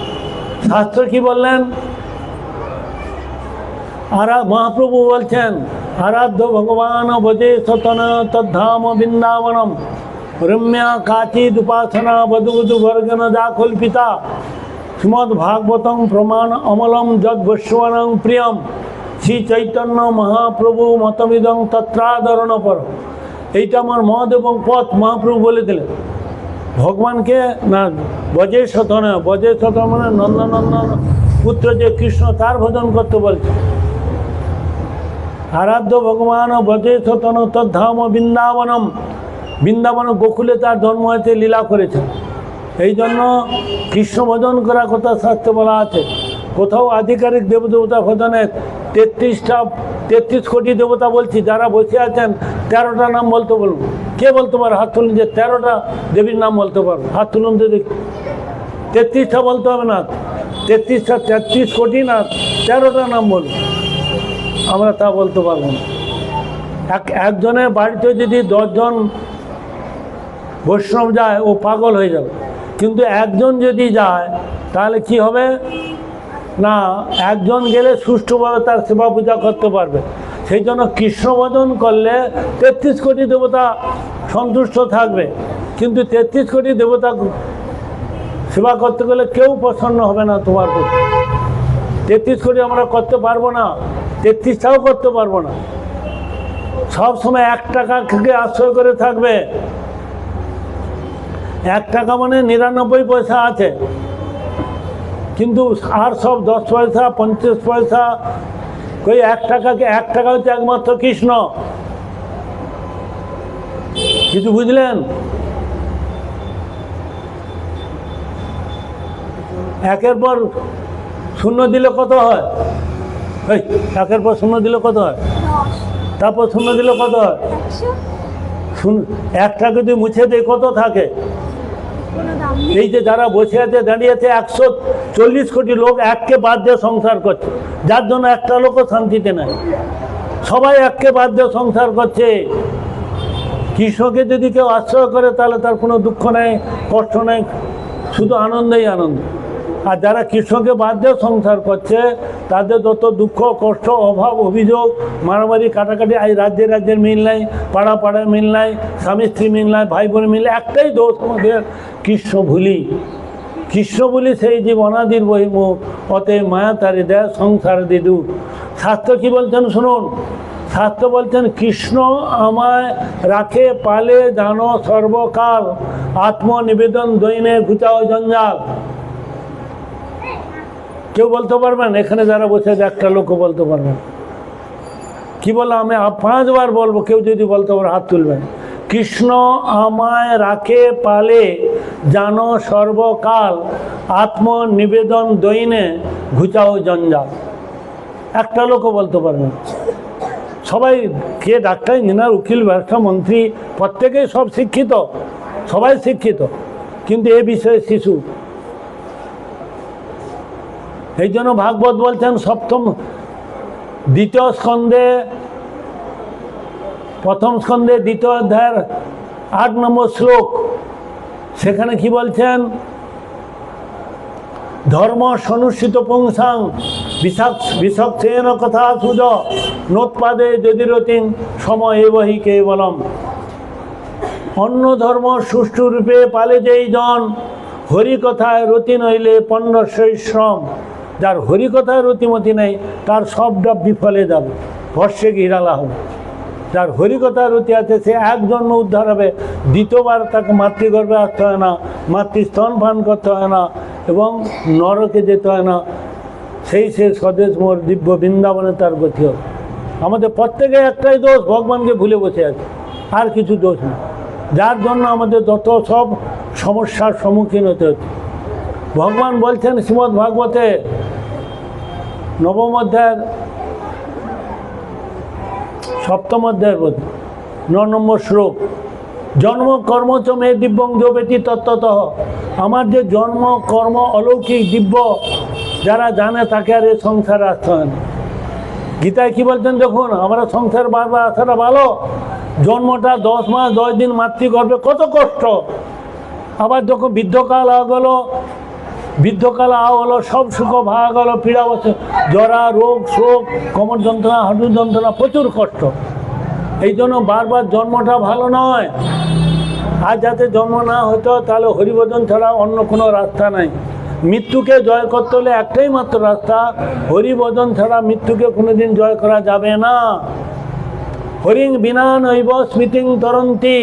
শাস্ত্র কি বললেন? মহাপ্রভু বলছেন আরাধ্য ভগবান ভজে সতন তদ্ধাম বৃন্দাবনম রম্যা কাচিদ উপাসনা বধুবধু বর্গন যা কল্পিতা শ্রীমদ্ ভাগবতং প্রমাণ অমলম যদ বৈষ্ণবং প্রিয়ম শ্রী চৈতন্য মহাপ্রভু মতমিদং তত্রাদরণ পর। এইটা আমার মত এবং পথ মহাপ্রভু বলে দিলেন। ভগবানকে না বজে সতন, বজে সতন মানে নন্দনন্দন পুত্র যে কৃষ্ণ, তার ভজন করতে বলছে। আরাধ্য ভগবান বজে সতন তদ্ধাম বৃন্দাবনম। বৃন্দাবন গোকুলে তার জন্ম হয়েছে, লীলা করেছে। এই জন্য কৃষ্ণ ভজন করার কথা শাস্ত্রে বলা আছে। কোথাও আধিকারিক দেবদেবতা ভজনে 33 কোটি দেবতা বলছি, যারা বসে আছেন 13টা নাম বলতে বলুন। কে বলতে পারে? হাত তুলুন যে 13টা দেবীর নাম বলতে পারো। হাত তুলুন তো দেখি। 33টা বলতে হবে না, 33 কোটি না, 13টা নাম বলুন। আমরা তা বলতে পারবো না। একজনের বাড়িতে যদি 10 জন বৈষ্ণব যায়, ও পাগল হয়ে যাবে। কিন্তু একজন যদি যায় তাহলে কি হবে? না, একজন গেলে সুষ্ঠুভাবে তার সেবা পূজা করতে পারবে। সেই জন্য কৃষ্ণ ভজন করলে 33 কোটি দেবতা সন্তুষ্ট থাকবে। কিন্তু 33 কোটি দেবতা সেবা করতে গেলে কেউ প্রসন্ন হবে না তোমার প্রতি। 33 কোটি আমরা করতে পারবো না, 33টাও করতে পারবো না। সব সময় 1 টাকা থেকে আশ্রয় করে থাকবে। 1 টাকা মানে 99 পয়সা আছে, কিন্তু আর সব 10 পয়সা 50 পয়সা। ওই 1 টাকা হচ্ছে একমাত্র কৃষ্ণ। কিছু বুঝলেন? একের পর শূন্য দিলে কত হয়? এই একের পর শূন্য দিলে কত হয়? তারপর শূন্য দিলে কত হয়? 1টা যদি মুছে দেয় কত থাকে? এই যে যারা বসে আছে, দাঁড়িয়ে আছে, 140 কোটি লোক এককে বাদ দিয়ে সংসার করছে, যার জন্য একটা লোকও শান্তিতে নাই। সবাই এককে বাদ দিয়ে সংসার করছে। কৃষ্ণকে যদি কেউ আশ্রয় করে তাহলে তার কোনো দুঃখ নেই, কষ্ট নেই, শুধু আনন্দেই আনন্দ। আর যারা কৃষ্ণকে বাদ দিয়ে সংসার করছে তাদের যত দুঃখ, কষ্ট, অভাব, অভিযোগ, মারামারি, কাটাকাটি, এই রাজ্যের মিল নাই, পাড়ায় মিল নাই, স্বামী স্ত্রী মিল নাই, ভাই বোন মিল নাই। একটাই দোষ আমাদের, কৃষ্ণ ভুলি। কৃষ্ণ বলি সেই জীব অনাদির বহিমুখ, অতএব মায়া তারি দেয় সংসার দিদু। শাস্ত্র কি বলছেন শুনুন। শাস্ত্র বলছেন কৃষ্ণ আমায় রাখে পালে জানো সর্বকাল, আত্মনিবেদন দৈনে ঘুচাও জঞ্জাল। কেউ বলতে পারবেন? এখানে যারা বসে আছে একটা লোকও বলতে পারবেন? কি বলো? আমি 5 বার বলবো, কেউ যদি বলতে পারে হাত তুলবেন। কৃষ্ণ আমায় রাখে পালে জানো সর্বকাল, আত্মনিবেদন দৈনে ঘুচাও জঞ্জাল। একটা লোকও বলতে পারবেন? সবাই কে ডাক্তার, ইঞ্জিনিয়ার, উকিল, ব্যবসা, মন্ত্রী, প্রত্যেকেই সব শিক্ষিত, সবাই শিক্ষিত, কিন্তু এ বিষয়ে শিশু। এই জন্য ভাগবত বলছেন সপ্তম দ্বিতীয় স্কন্ধে, প্রথম স্কন্ধে 2য় অধ্যায়ের 8 নম্বর শ্লোক, সেখানে কি বলছেন? ধর্ম সনুষ্ঠিত পুংসাং বিশক্তেন কথা সুজ নোৎপাদে যদিরতিং সময় বহি কেবলম। অন্য ধর্ম সুষ্ঠু রূপে পালে যেই জন, হরিকথায় রতি নইলে পণ্ড শ্রম। যার হরিকথায় রতিমতি নেই তার সবটা বিফলে যাবে, ভস্যে ঘিরালা হবে। যার হরিকথায় রতি আছে সে এক জন্ম উদ্ধার হবে, দ্বিতীয়বার তাকে মাতৃগর্ভে আসতে হয় না, মাতৃস্তন পান করতে হয় না, এবং নরকে যেতে হয় না। সেই সে স্বদেশ মোর দিব্য বৃন্দাবনে তার গতি হবে। আমাদের প্রত্যেকে একটাই দোষ, ভগবানকে ভুলে বসে আছে, আর কিছু দোষ নেই, যার জন্য আমাদের যত সব সমস্যার সম্মুখীন হতে হচ্ছে। ভগবান বলছেন শ্রীমদ্ ভাগবতে 9ম অধ্যায়ের 7ম অধ্যায়ের 9 নম্বর শ্লোক, জন্ম কর্ম চ মে দিব্যং যো বেটি তত্ত্বতঃ। আমার যে জন্ম কর্ম অলৌকিক দিব্য, যারা জানে তাকে আর এই সংসারে আসতে হয় না। গীতায় কি বলছেন দেখুন, আমরা সংসার বারবার আসাটা ভালো। জন্মটা 10 মাস 10 দিন মাতৃগর্ভে কত কষ্ট, আবার যখন বৃদ্ধকাল গেল, বৃদ্ধকাল হলো, সব সুখ ভাগ গেল, পীড়া বসে, জরা, রোগ, শোক, কোমর যন্ত্রণা, হাঁটু যন্ত্রণা, প্রচুর কষ্ট। এই জন্য বারবার জন্মটা ভালো নয়। আর যাতে জন্ম না হতো তাহলে হরিভজন ছাড়া অন্য কোনো রাস্তা নাই। মৃত্যুকে জয় করতে হলে একটাই মাত্র রাস্তা, হরিভজন ছাড়া মৃত্যুকে কোনোদিন জয় করা যাবে না। হরিং বিনা নৈব স্মৃতিং তরন্তি।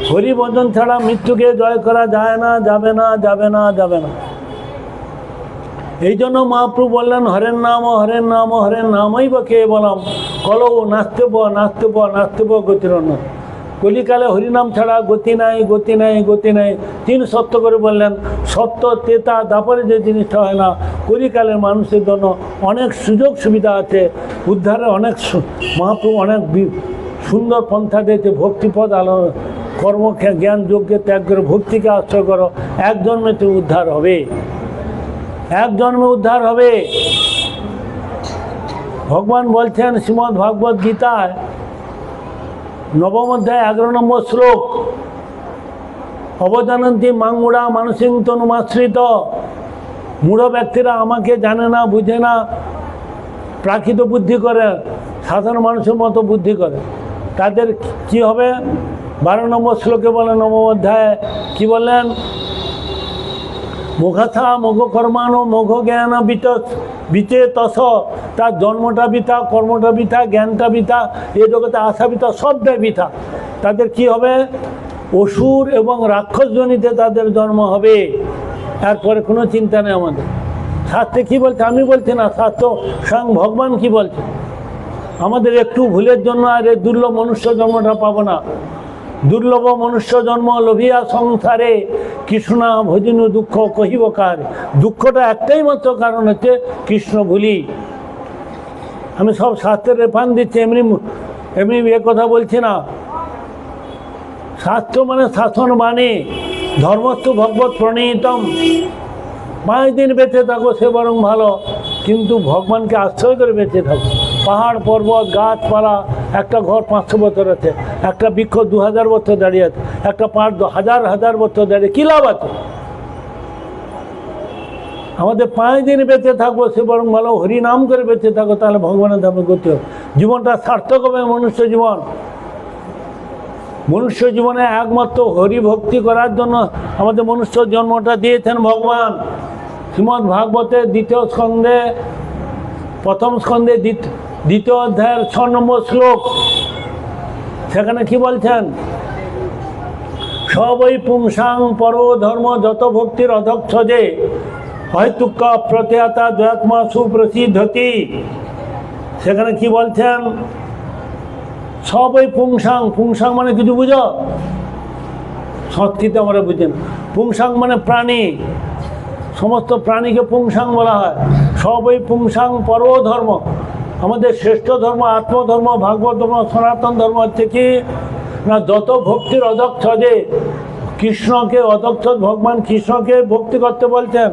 হরিভজন ছাড়া মৃত্যুকে জয় করা যায় না, যাবে না, যাবে না, যাবে না। এই জন্য মহাপ্রভু বললেন হরের নাম হরের নাম হরের নামই বা কে বললাম, কলৌ নাস্তেব নাস্তেব নাস্তেব গতিরণ্য। কলিকালে হরিনাম ছাড়া গতি নাই, গতি নাই, গতি নাই। 3 সত্য করে বললেন, সত্য, তেতা, দাপরে যে জিনিসটা হয় না। কলিকালের মানুষের জন্য অনেক সুযোগ সুবিধা আছে, উদ্ধারে অনেক মহাপ্রভু অনেক সুন্দর পন্থা দিয়েছে। ভক্তিপদ আলো, কর্ম জ্ঞান যোগ্যে ত্যাগ করে ভক্তিকে আশ্রয় করো, এক জন্মে তুমি উদ্ধার হবে, এক জন্মে উদ্ধার হবে। ভগবান বলছেন শ্রীমদ্ ভাগবত গীতায় 9ম অধ্যায় 11 নম্বর শ্লোক, অবজানন্তি মাং মূঢ়া মানসিং তনুমাশ্রিত। মূঢ় ব্যক্তিরা আমাকে জানে না, বুঝে না, প্রাকৃত বুদ্ধি করে, সাধারণ মানুষের মতো বুদ্ধি করে। তাদের কি হবে? 12 নম্বর শ্লোকে বলেন, 9ম অধ্যায় কি বললেন? মোঘাথা মোঘ কর্মানো মোঘ জ্ঞান বিচে তস। তার জন্মটা বৃথা, কর্মটা বৃথা, জ্ঞানটা বৃথা, এ জগতে আসা বৃথা, সবটাই বৃথা। তাদের কি হবে? অসুর এবং রাক্ষসজনিতে তাদের জন্ম হবে। এরপরে কোনো চিন্তা নেই আমাদের। শাস্ত্রে কী বলছে? আমি বলছি না, শাস্ত্র স্বয়ং ভগবান কি বলছে। আমাদের একটু ভুলের জন্য আর এই দুর্লভ মনুষ্য জন্মটা পাবো না। দুর্লভ মনুষ্য জন্ম লোভিয়া সংসারে, কৃষ্ণা ভজনু দুঃখ কহিব কার। দুঃখটা একটাই মাত্র কারণ হচ্ছে কৃষ্ণ ভুলি। আমি সব শাস্ত্রের রেফারেন্স দিচ্ছি, এমনি এমনি এ কথা বলছি না। শাস্ত্র মানে শাসন বাণী, ধর্মস্থ ভগবত প্রণীতম। 5 দিন বেঁচে থাকো সে বরং ভালো, কিন্তু ভগবানকে আশ্রয় করে বেঁচে থাকো। পাহাড় পর্বত গাছপালা, একটা ঘর 500 বছর আছে, একটা বৃক্ষ 2000 বছর দাঁড়িয়ে আছে, একটা পাহাড় 1000 বছর দাঁড়িয়ে, কী লাভ আছে? আমাদের 5 দিন বেঁচে থাকবো সে বরং ভালো, হরি নাম করে বেঁচে থাকো, তাহলে ভগবানের ধামে গতি হবে। জীবনটা সার্থক হবে। মনুষ্য জীবন, মনুষ্য জীবনে একমাত্র হরি ভক্তি করার জন্য আমাদের মনুষ্য জন্মটা দিয়েছেন ভগবান। শ্রীমদ্ ভাগবতের 2য় স্কন্ধে, প্রথম স্কন্ধে দ্বিতীয় অধ্যায়ের 6 নম্বর শ্লোক, সেখানে কি বলছেন? সবই পুংসাং পর ধর্ম যত ভক্তির অধক্ষ যে হয়তুক প্রত্যয়াতা দ্বয়াত্মা সুপ্রসিদ্ধতি। সেখানে কি বলছেন? সবই পুংসাং, পুংসাং মানে কিছু বুঝো? সংস্কৃতে আমরা বুঝি না। পুংসাং মানে প্রাণী, সমস্ত প্রাণীকে পুংসাং বলা হয়। সবই পুংসাং পর ধর্ম, আমাদের শ্রেষ্ঠ ধর্ম আত্মধর্ম, ভাগবত ধর্ম, সনাতন ধর্ম হচ্ছে কি না যত ভক্তির অধক্ষ যে, কৃষ্ণকে অধক্ষ, ভগবান কৃষ্ণকে ভক্তি করতে বলছেন।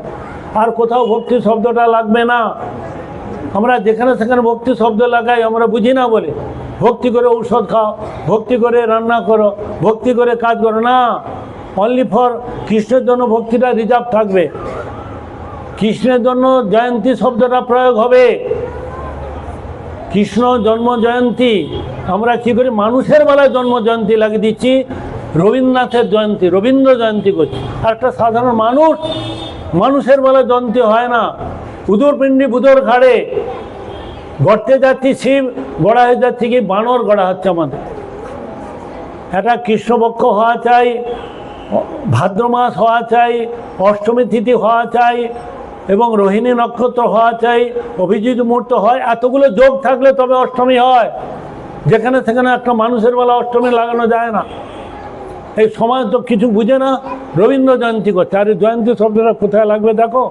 আর কোথাও ভক্তি শব্দটা লাগবে না। আমরা যেখানে সেখানে ভক্তি শব্দ লাগাই, আমরা বুঝি না বলে। ভক্তি করে ঔষধ খাও, ভক্তি করে রান্না করো, ভক্তি করে কাজ করো না। অনলি ফর কৃষ্ণের জন্য ভক্তিটা রিজার্ভ থাকবে। কৃষ্ণের জন্য জয়ন্তী শব্দটা প্রয়োগ হবে। কৃষ্ণ জন্ম জয়ন্তী, আমরা কী করি মানুষের বেলায় জন্ম জয়ন্তী লাগিয়ে দিচ্ছি, রবীন্দ্রনাথের জয়ন্তী, রবীন্দ্র জয়ন্তী করছি। আর একটা সাধারণ মানুষ, মানুষের বেলায় জয়ন্তী হয় না। উদর পিণ্ডি বুদর ঘাড়ে গড়তে যাচ্ছি, শিব গড়া হয়ে যাচ্ছে কি বানর গড়া হচ্ছে আমাদের। এটা কৃষ্ণপক্ষ হওয়া চাই, ভাদ্র মাস হওয়া চাই, অষ্টমী তিথি হওয়া চাই, এবং রোহিণী নক্ষত্র হওয়া চাই, অভিজিৎ মুহূর্ত হয়। এতগুলো যোগ থাকলে তবে অষ্টমী হয়। যেখানে সেখানে একটা মানুষের বেলা অষ্টমী লাগানো যায় না। এই সমাজ তো কিছু বুঝে না, রবীন্দ্র জয়ন্তী করছে। আর জয়ন্তী শব্দটা কোথায় লাগবে দেখো?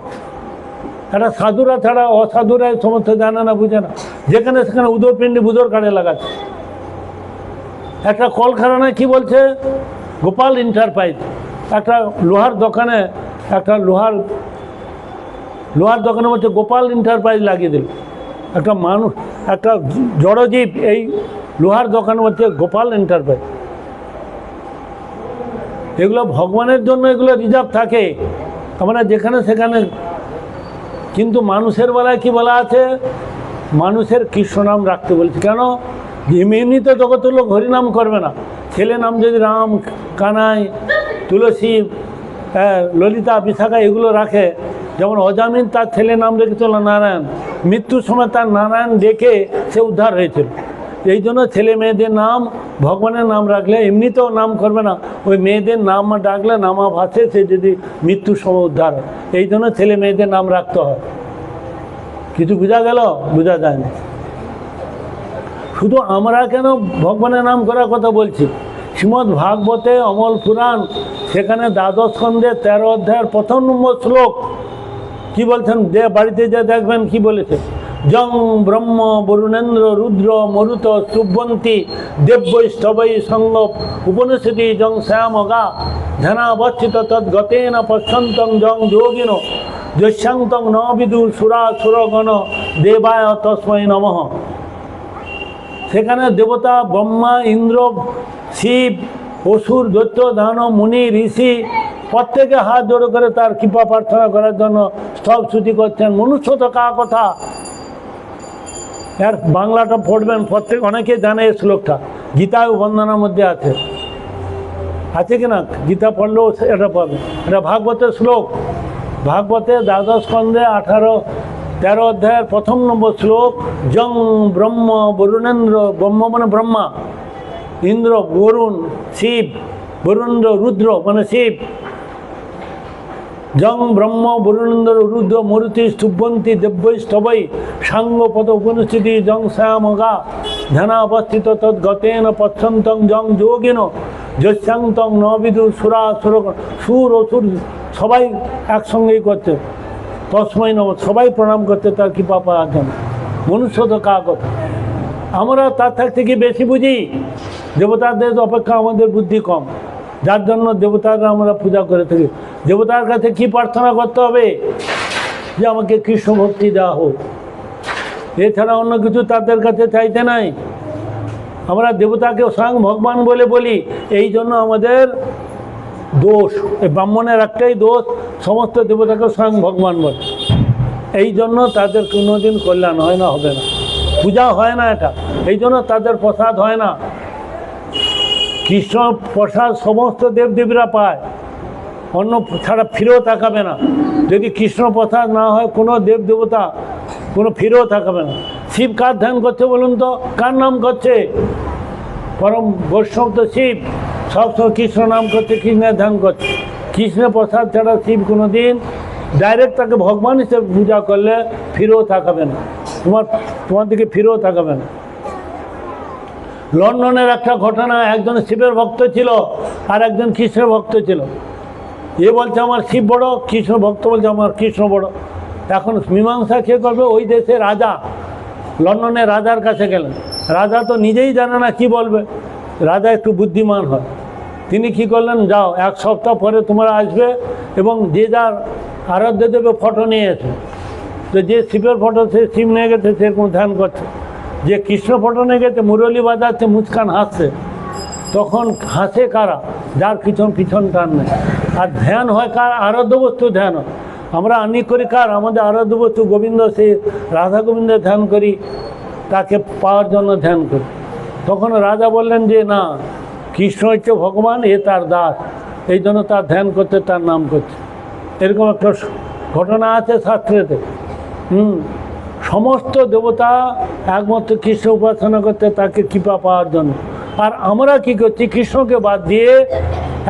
এটা সাধুরা ছাড়া অসাধুরা এই সমস্ত জানে না, বুঝে না। যেখানে সেখানে উদরপিণ্ডি বুদর কাড়ে লাগাচ্ছে। একটা কলকারখানায় কি বলছে? গোপাল এন্টারপ্রাইজ, একটা লোহার দোকানে, একটা লোহার দোকানে বলছে গোপাল এন্টারপ্রাইজ লাগিয়ে দিল। একটা মানুষ, একটা জড়জীব এই লোহার দোকানে বলছে গোপাল এন্টারপ্রাইজ। এগুলো ভগবানের জন্য এগুলো রিজার্ভ থাকে, আমরা যেখানে সেখানে। কিন্তু মানুষের বেলায় কি বলা আছে? মানুষের কৃষ্ণ নাম রাখতে বলছে। কেন? এমনি তো জগতের লোক হরিনাম করবে না। ছেলে নাম যদি রাম, কানাই, তুলসী, ললিতা, বিশাখা এগুলো রাখে, যেমন অজামিন তার ছেলে নাম রেখেছিল নারায়ণ, মৃত্যুর সময় তার নারায়ণ ডেকে সে উদ্ধার হয়েছিল। এই জন্য ছেলে মেয়েদের নাম ভগবানের নাম রাখলে এমনিতেও নাম করবে না, ওই মেয়েদের নাম ডাকলে নামা ভাসে, সে যদি মৃত্যুর সময় উদ্ধার হয়। এই জন্য ছেলে মেয়েদের নাম রাখতে হয়। কিছু বোঝা গেল? বোঝা যায় না। শুধু আমরা কেন ভগবানের নাম করার কথা বলছি? শ্রীমদ্ ভাগবতে অমল পুরাণ, সেখানে দ্বাদশ স্কন্ধে 13 অধ্যায়ের 1 নম্বর শ্লোক কি বলছেন? বাড়িতে যা দেখবেন কি বলেছে? জং ব্রহ্ম বরুণেন্দ্র রুদ্র মরুত সুবন্তী দেব্যৈ স্তবৈ সঙ্গ উপনিষদি জং শ্যামগা ধ্যানাবচ্ছিত তদ্গতেন পশ্যন্তং জং যোগিনো যস্যান্তং ন বিদু সুরা সুরগণ দেবায় তস্মৈ নমঃ। সেখানে দেবতা ব্রহ্মা, ইন্দ্র, শিব, অসুর, দৈত্য, দানব, মুনি, ঋষি প্রত্যেকে হাত জোড়ো করে তার কৃপা প্রার্থনা করার জন্য স্তব স্তুতি করছেন। মনুষ্য তো কার কথা? এর বাংলাটা পড়বেন, প্রত্যেক অনেকে জানে এই শ্লোকটা, গীতা ও বন্দনার মধ্যে আছে। আছে কি না? গীতা পড়লেও এটা পাবে। এটা ভাগবতের শ্লোক, ভাগবতে দ্বাদশ স্কন্ধে 13 অধ্যায়ের 1 নম্বর শ্লোক। জং ব্রহ্ম বরুণেন্দ্র, ব্রহ্ম মানে ব্রহ্মা, ইন্দ্র বরুণ শিব, বরুণেন্দ্র রুদ্র মানে শিব, জং ব্রহ্ম বরুণেন্দ্র রুদ্র মরুতি স্তুবন্তী দেব্যৈ স্তবৈ সাঙ্গপদ উপনিষদি জং শ্যামগা ধ্যানাবস্থিত তদ্গতেন পশ্যন্তং জং যোগিনো যস্যান্তং ন বিদু সুরা সুরগণ। সুর অসুর সবাই একসঙ্গেই করছে তস্মৈ নমঃ, সবাই প্রণাম করতে তার কৃপা পাওয়ার জন্য। মনুষ্য তো কার কথা? আমরা তার থেকে বেশি বুঝি। দেবতাদের অপেক্ষা আমাদের বুদ্ধি কম, যার জন্য দেবতারা আমরা পূজা করে থাকি। দেবতার কাছে কি প্রার্থনা করতে হবে? যে আমাকে কৃষ্ণ ভক্তি দেওয়া হোক, এছাড়া অন্য কিছু তাদের কাছে চাইতে নাই। আমরা দেবতাকে স্বয়ং ভগবান বলে বলি, এই জন্য আমাদের দোষ। এই ব্রাহ্মণের একটাই দোষ, সমস্ত দেবতাকে স্বয়ং ভগবান বলে। এই জন্য তাদের কোনোদিন কল্যাণ হয় না, হবে না, পূজা হয় না। এটা এই জন্য তাদের প্রসাদ হয় না। কৃষ্ণ প্রসাদ সমস্ত দেবদেবীরা পায়, অন্য ছাড়া ফিরেও তাকাবে না। যদি কৃষ্ণ প্রসাদ না হয়, কোনো দেব দেবতা কোনো ফিরেও তাকাবে না। শিব কার ধ্যান করছে বলুন তো, কার নাম করছে? পরম বৈষ্ণব তো শিব, সবসময় কৃষ্ণ নাম করছে, কৃষ্ণের ধ্যান করছে। কৃষ্ণের প্রসাদ ছাড়া শিব কোনো দিন ডাইরেক্ট তাকে ভগবান হিসেবে পূজা করলে ফিরেও তাকাবে না, তোমার দিকে ফিরেও তাকাবে না। লন্ডনের একটা ঘটনা, একজন শিবের ভক্ত ছিল আর একজন কৃষ্ণের ভক্ত ছিল। এ বলছে আমার শিব বড়, কৃষ্ণ ভক্ত বলছে আমার কৃষ্ণ বড়। এখন মীমাংসা কে করবে? ওই দেশের রাজা লন্ডনের রাজার কাছে গেলেন। রাজা তো নিজেই জানে না কি বলবে, রাজা একটু বুদ্ধিমান হয়। তিনি কি করলেন, যাও 1 সপ্তাহ পরে তোমরা আসবে এবং যে যার আরাধ্য দেবে ফটো নিয়ে এসে। তো যে শিবের ফটো সে শিব নিয়ে গেছে, সেরকম ধ্যান করছে। যে কৃষ্ণ ফটো নিয়ে গেছে মুরলি বাজাচ্ছে, মুস্কান হাসছে। তখন হাসে কারা? যার পিছন টান নেই। আর ধ্যান হয় কার? আরাধ্য বস্তু ধ্যান হয়। আমরা আনি করি কার? আমাদের আরাধ্য বস্তু গোবিন্দ, সেই রাধা গোবিন্দের ধ্যান করি, তাকে পাওয়ার জন্য ধ্যান করি। তখন রাজা বললেন যে না, কৃষ্ণ হচ্ছে ভগবান, এ তার দাস, এই জন্য তার ধ্যান করতে, তার নাম করছে। এরকম একটা ঘটনা আছে শাস্ত্রেতে। সমস্ত দেবতা একমাত্র কৃষ্ণ উপাসনা করতে, তাকে কৃপা পাওয়ার জন্য। আর আমরা কি করছি? কৃষ্ণকে বাদ দিয়ে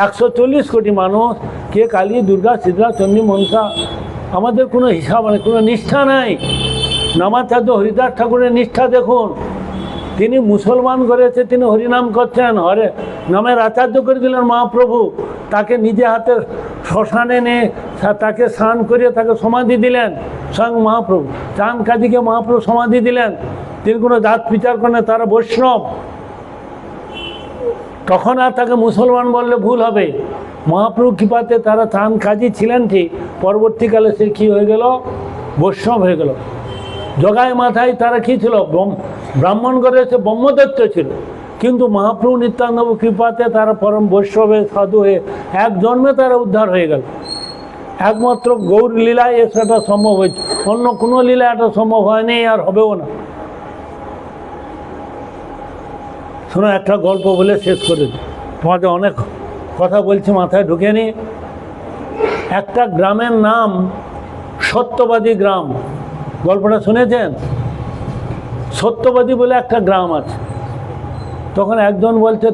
140 কোটি মানুষ, কে কালী, দুর্গা, শীতলা, চণ্ডী, মনসা, আমাদের কোনো হিসাব নেই, কোনো নিষ্ঠা নাই। নামাচার্য হরিদাস ঠাকুরের নিষ্ঠা দেখুন, তিনি মুসলমান করেছে, তিনি হরিনাম করছেন, হরে নামের আচার্য করে দিলেন মহাপ্রভু। তাকে নিজে হাতে শ্মশানে নিয়ে তাকে স্নান করিয়ে তাকে সমাধি দিলেন স্বয়ং মহাপ্রভু। চাঁদ কাজীকে মহাপ্রভু সমাধি দিলেন। তিনি কোনো জাত বিচার করেন, তারা বৈষ্ণব। তখন আর তাকে মুসলমান বললে ভুল হবে। মহাপ্রভু কৃপাতে তারা চাঁদ কাজী ছিলেন ঠিক, পরবর্তীকালে সে কী হয়ে গেল? বৈষ্ণব হয়ে গেল। জগায় মাথায় তারা কী ছিল? ব্রাহ্মণ করে সে ব্রহ্মদত্ত ছিল, কিন্তু মহাপ্রভু নিত্যানন্দ কৃপাতে তারা পরম বৈষ্ণবে সাধু হয়ে এক জন্মে তারা উদ্ধার হয়ে গেল। একমাত্র গৌর লীলায় সেটা সম্ভব হয়েছে, অন্য কোনো লীলায় এটা সম্ভব হয়নি, আর হবেও না। শোনো, একটা গল্প বলে শেষ করে দিই, তোমাদের অনেক কথা বলছি, মাথায় ঢুকে নি। একটা গ্রামের নাম সত্যবাদী গ্রাম। গল্পটা শুনেছেন? সত্যবাদী বলে একটা গ্রাম আছে। তখন একজন বলছে,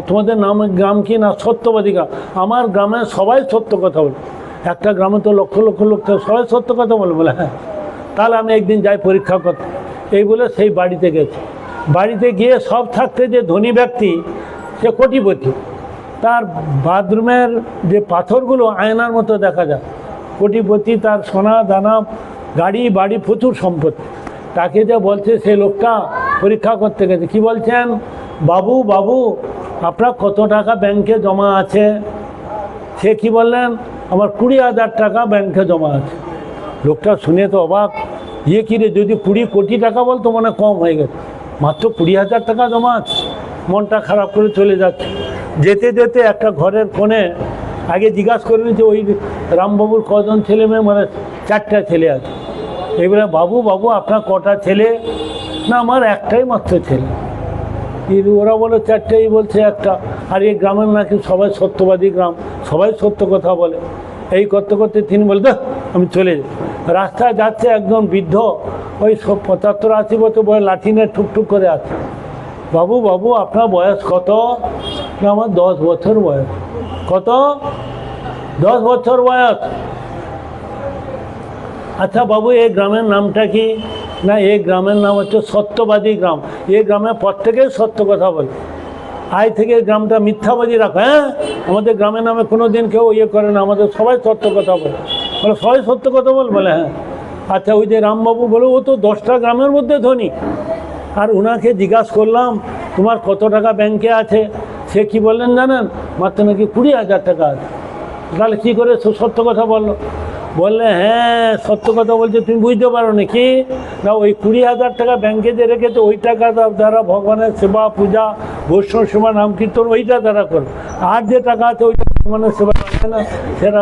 তোমাদের নাম গ্রাম কি? না, সত্যবাদী গ্রাম। আমার গ্রামে সবাই সত্য কথা বলে। একটা গ্রামে তো লক্ষ লক্ষ লোক, সবাই সত্য কথা বলে। বলে হ্যাঁ, তাহলে আমি একদিন যাই পরীক্ষা করতে। এই বলে সেই বাড়িতে গেছে। বাড়িতে গিয়ে সব থাকতে যে ধনী ব্যক্তি, সে কোটিপতি। তার বাথরুমের যে পাথরগুলো আয়নার মতো দেখা যায়। কোটিপতি, তার সোনা দানা, গাড়ি বাড়ি, প্রচুর সম্পত্তি। তাকে যে বলছে, সেই লোকটা পরীক্ষা করতে গেছে, কি বলছেন, বাবু বাবু আপনার কত টাকা ব্যাংকে জমা আছে? সে কি বললেন, আমার 20,000 টাকা ব্যাংকে জমা আছে। লোকটা শুনে তো অবাক, ইয়ে কী রে, যদি 20 কোটি টাকা বলতো মানে কম হয়ে গেছে, মাত্র 20,000 টাকা জমা আছে। মনটা খারাপ করে চলে যাচ্ছে। যেতে যেতে একটা ঘরের কোণে আগে জিজ্ঞাসা করে নিচ্ছে, ওই রামবাবুর কজন ছেলে মেয়ে? মানে 4টা ছেলে আছে। এবারে, বাবু বাবু আপনার কটা ছেলে? না, আমার একটাই মাত্র ছেলে। ওরা বলে 4টাই, বলছে একটা। আর এই গ্রামের নাকি সবাই সত্যবাদী গ্রাম, সবাই সত্য কথা বলে। এই করতে করতে তিনি বলতে, আমি চলে যাই। রাস্তায় যাচ্ছে, একজন বৃদ্ধ, ওই 75-80 বছর বয়স, লাঠি নিয়ে ঠুকঠুক করে আছে। বাবু বাবু আপনার বয়স কত? না, আমার 10 বছর বয়স। কত? 10 বছর বয়স। আচ্ছা বাবু, এই গ্রামের নামটা কি? না, এই গ্রামের নাম হচ্ছে সত্যবাদী গ্রাম। এই গ্রামে প্রত্যেকেই সত্য কথা বলে। আজ থেকে গ্রামটা মিথ্যাবাদী রাখো। হ্যাঁ, আমাদের গ্রামের নামে কোনো দিন কেউ ইয়ে করে না, আমাদের সবাই সত্য কথা বলে। বলে সবাই সত্য কথা বলে? হ্যাঁ। আচ্ছা, ওই যে রামবাবু বলে, ও তো 10টা গ্রামের মধ্যে ধনী। আর ওনাকে জিজ্ঞাসা করলাম, তোমার কত টাকা ব্যাংকে আছে? সে কি বললেন জানেন? মাত্র নাকি 20,000 টাকা আছে। তাহলে কী করে সত্য কথা বললো? বললে, হ্যাঁ সত্য কথা বলছে, তুমি বুঝতে পারো নি কি? না, ওই 20,000 টাকা ব্যাংকে যে রেখেছে, ওই টাকা দ্বারা ভগবানের সেবা, পূজা, বৈষ্ণব সেবা, নাম কীর্তন, ওইটা দ্বারা করো। আর যে টাকা আছে ওইটা ভগবানের সেবা করে না। সেটা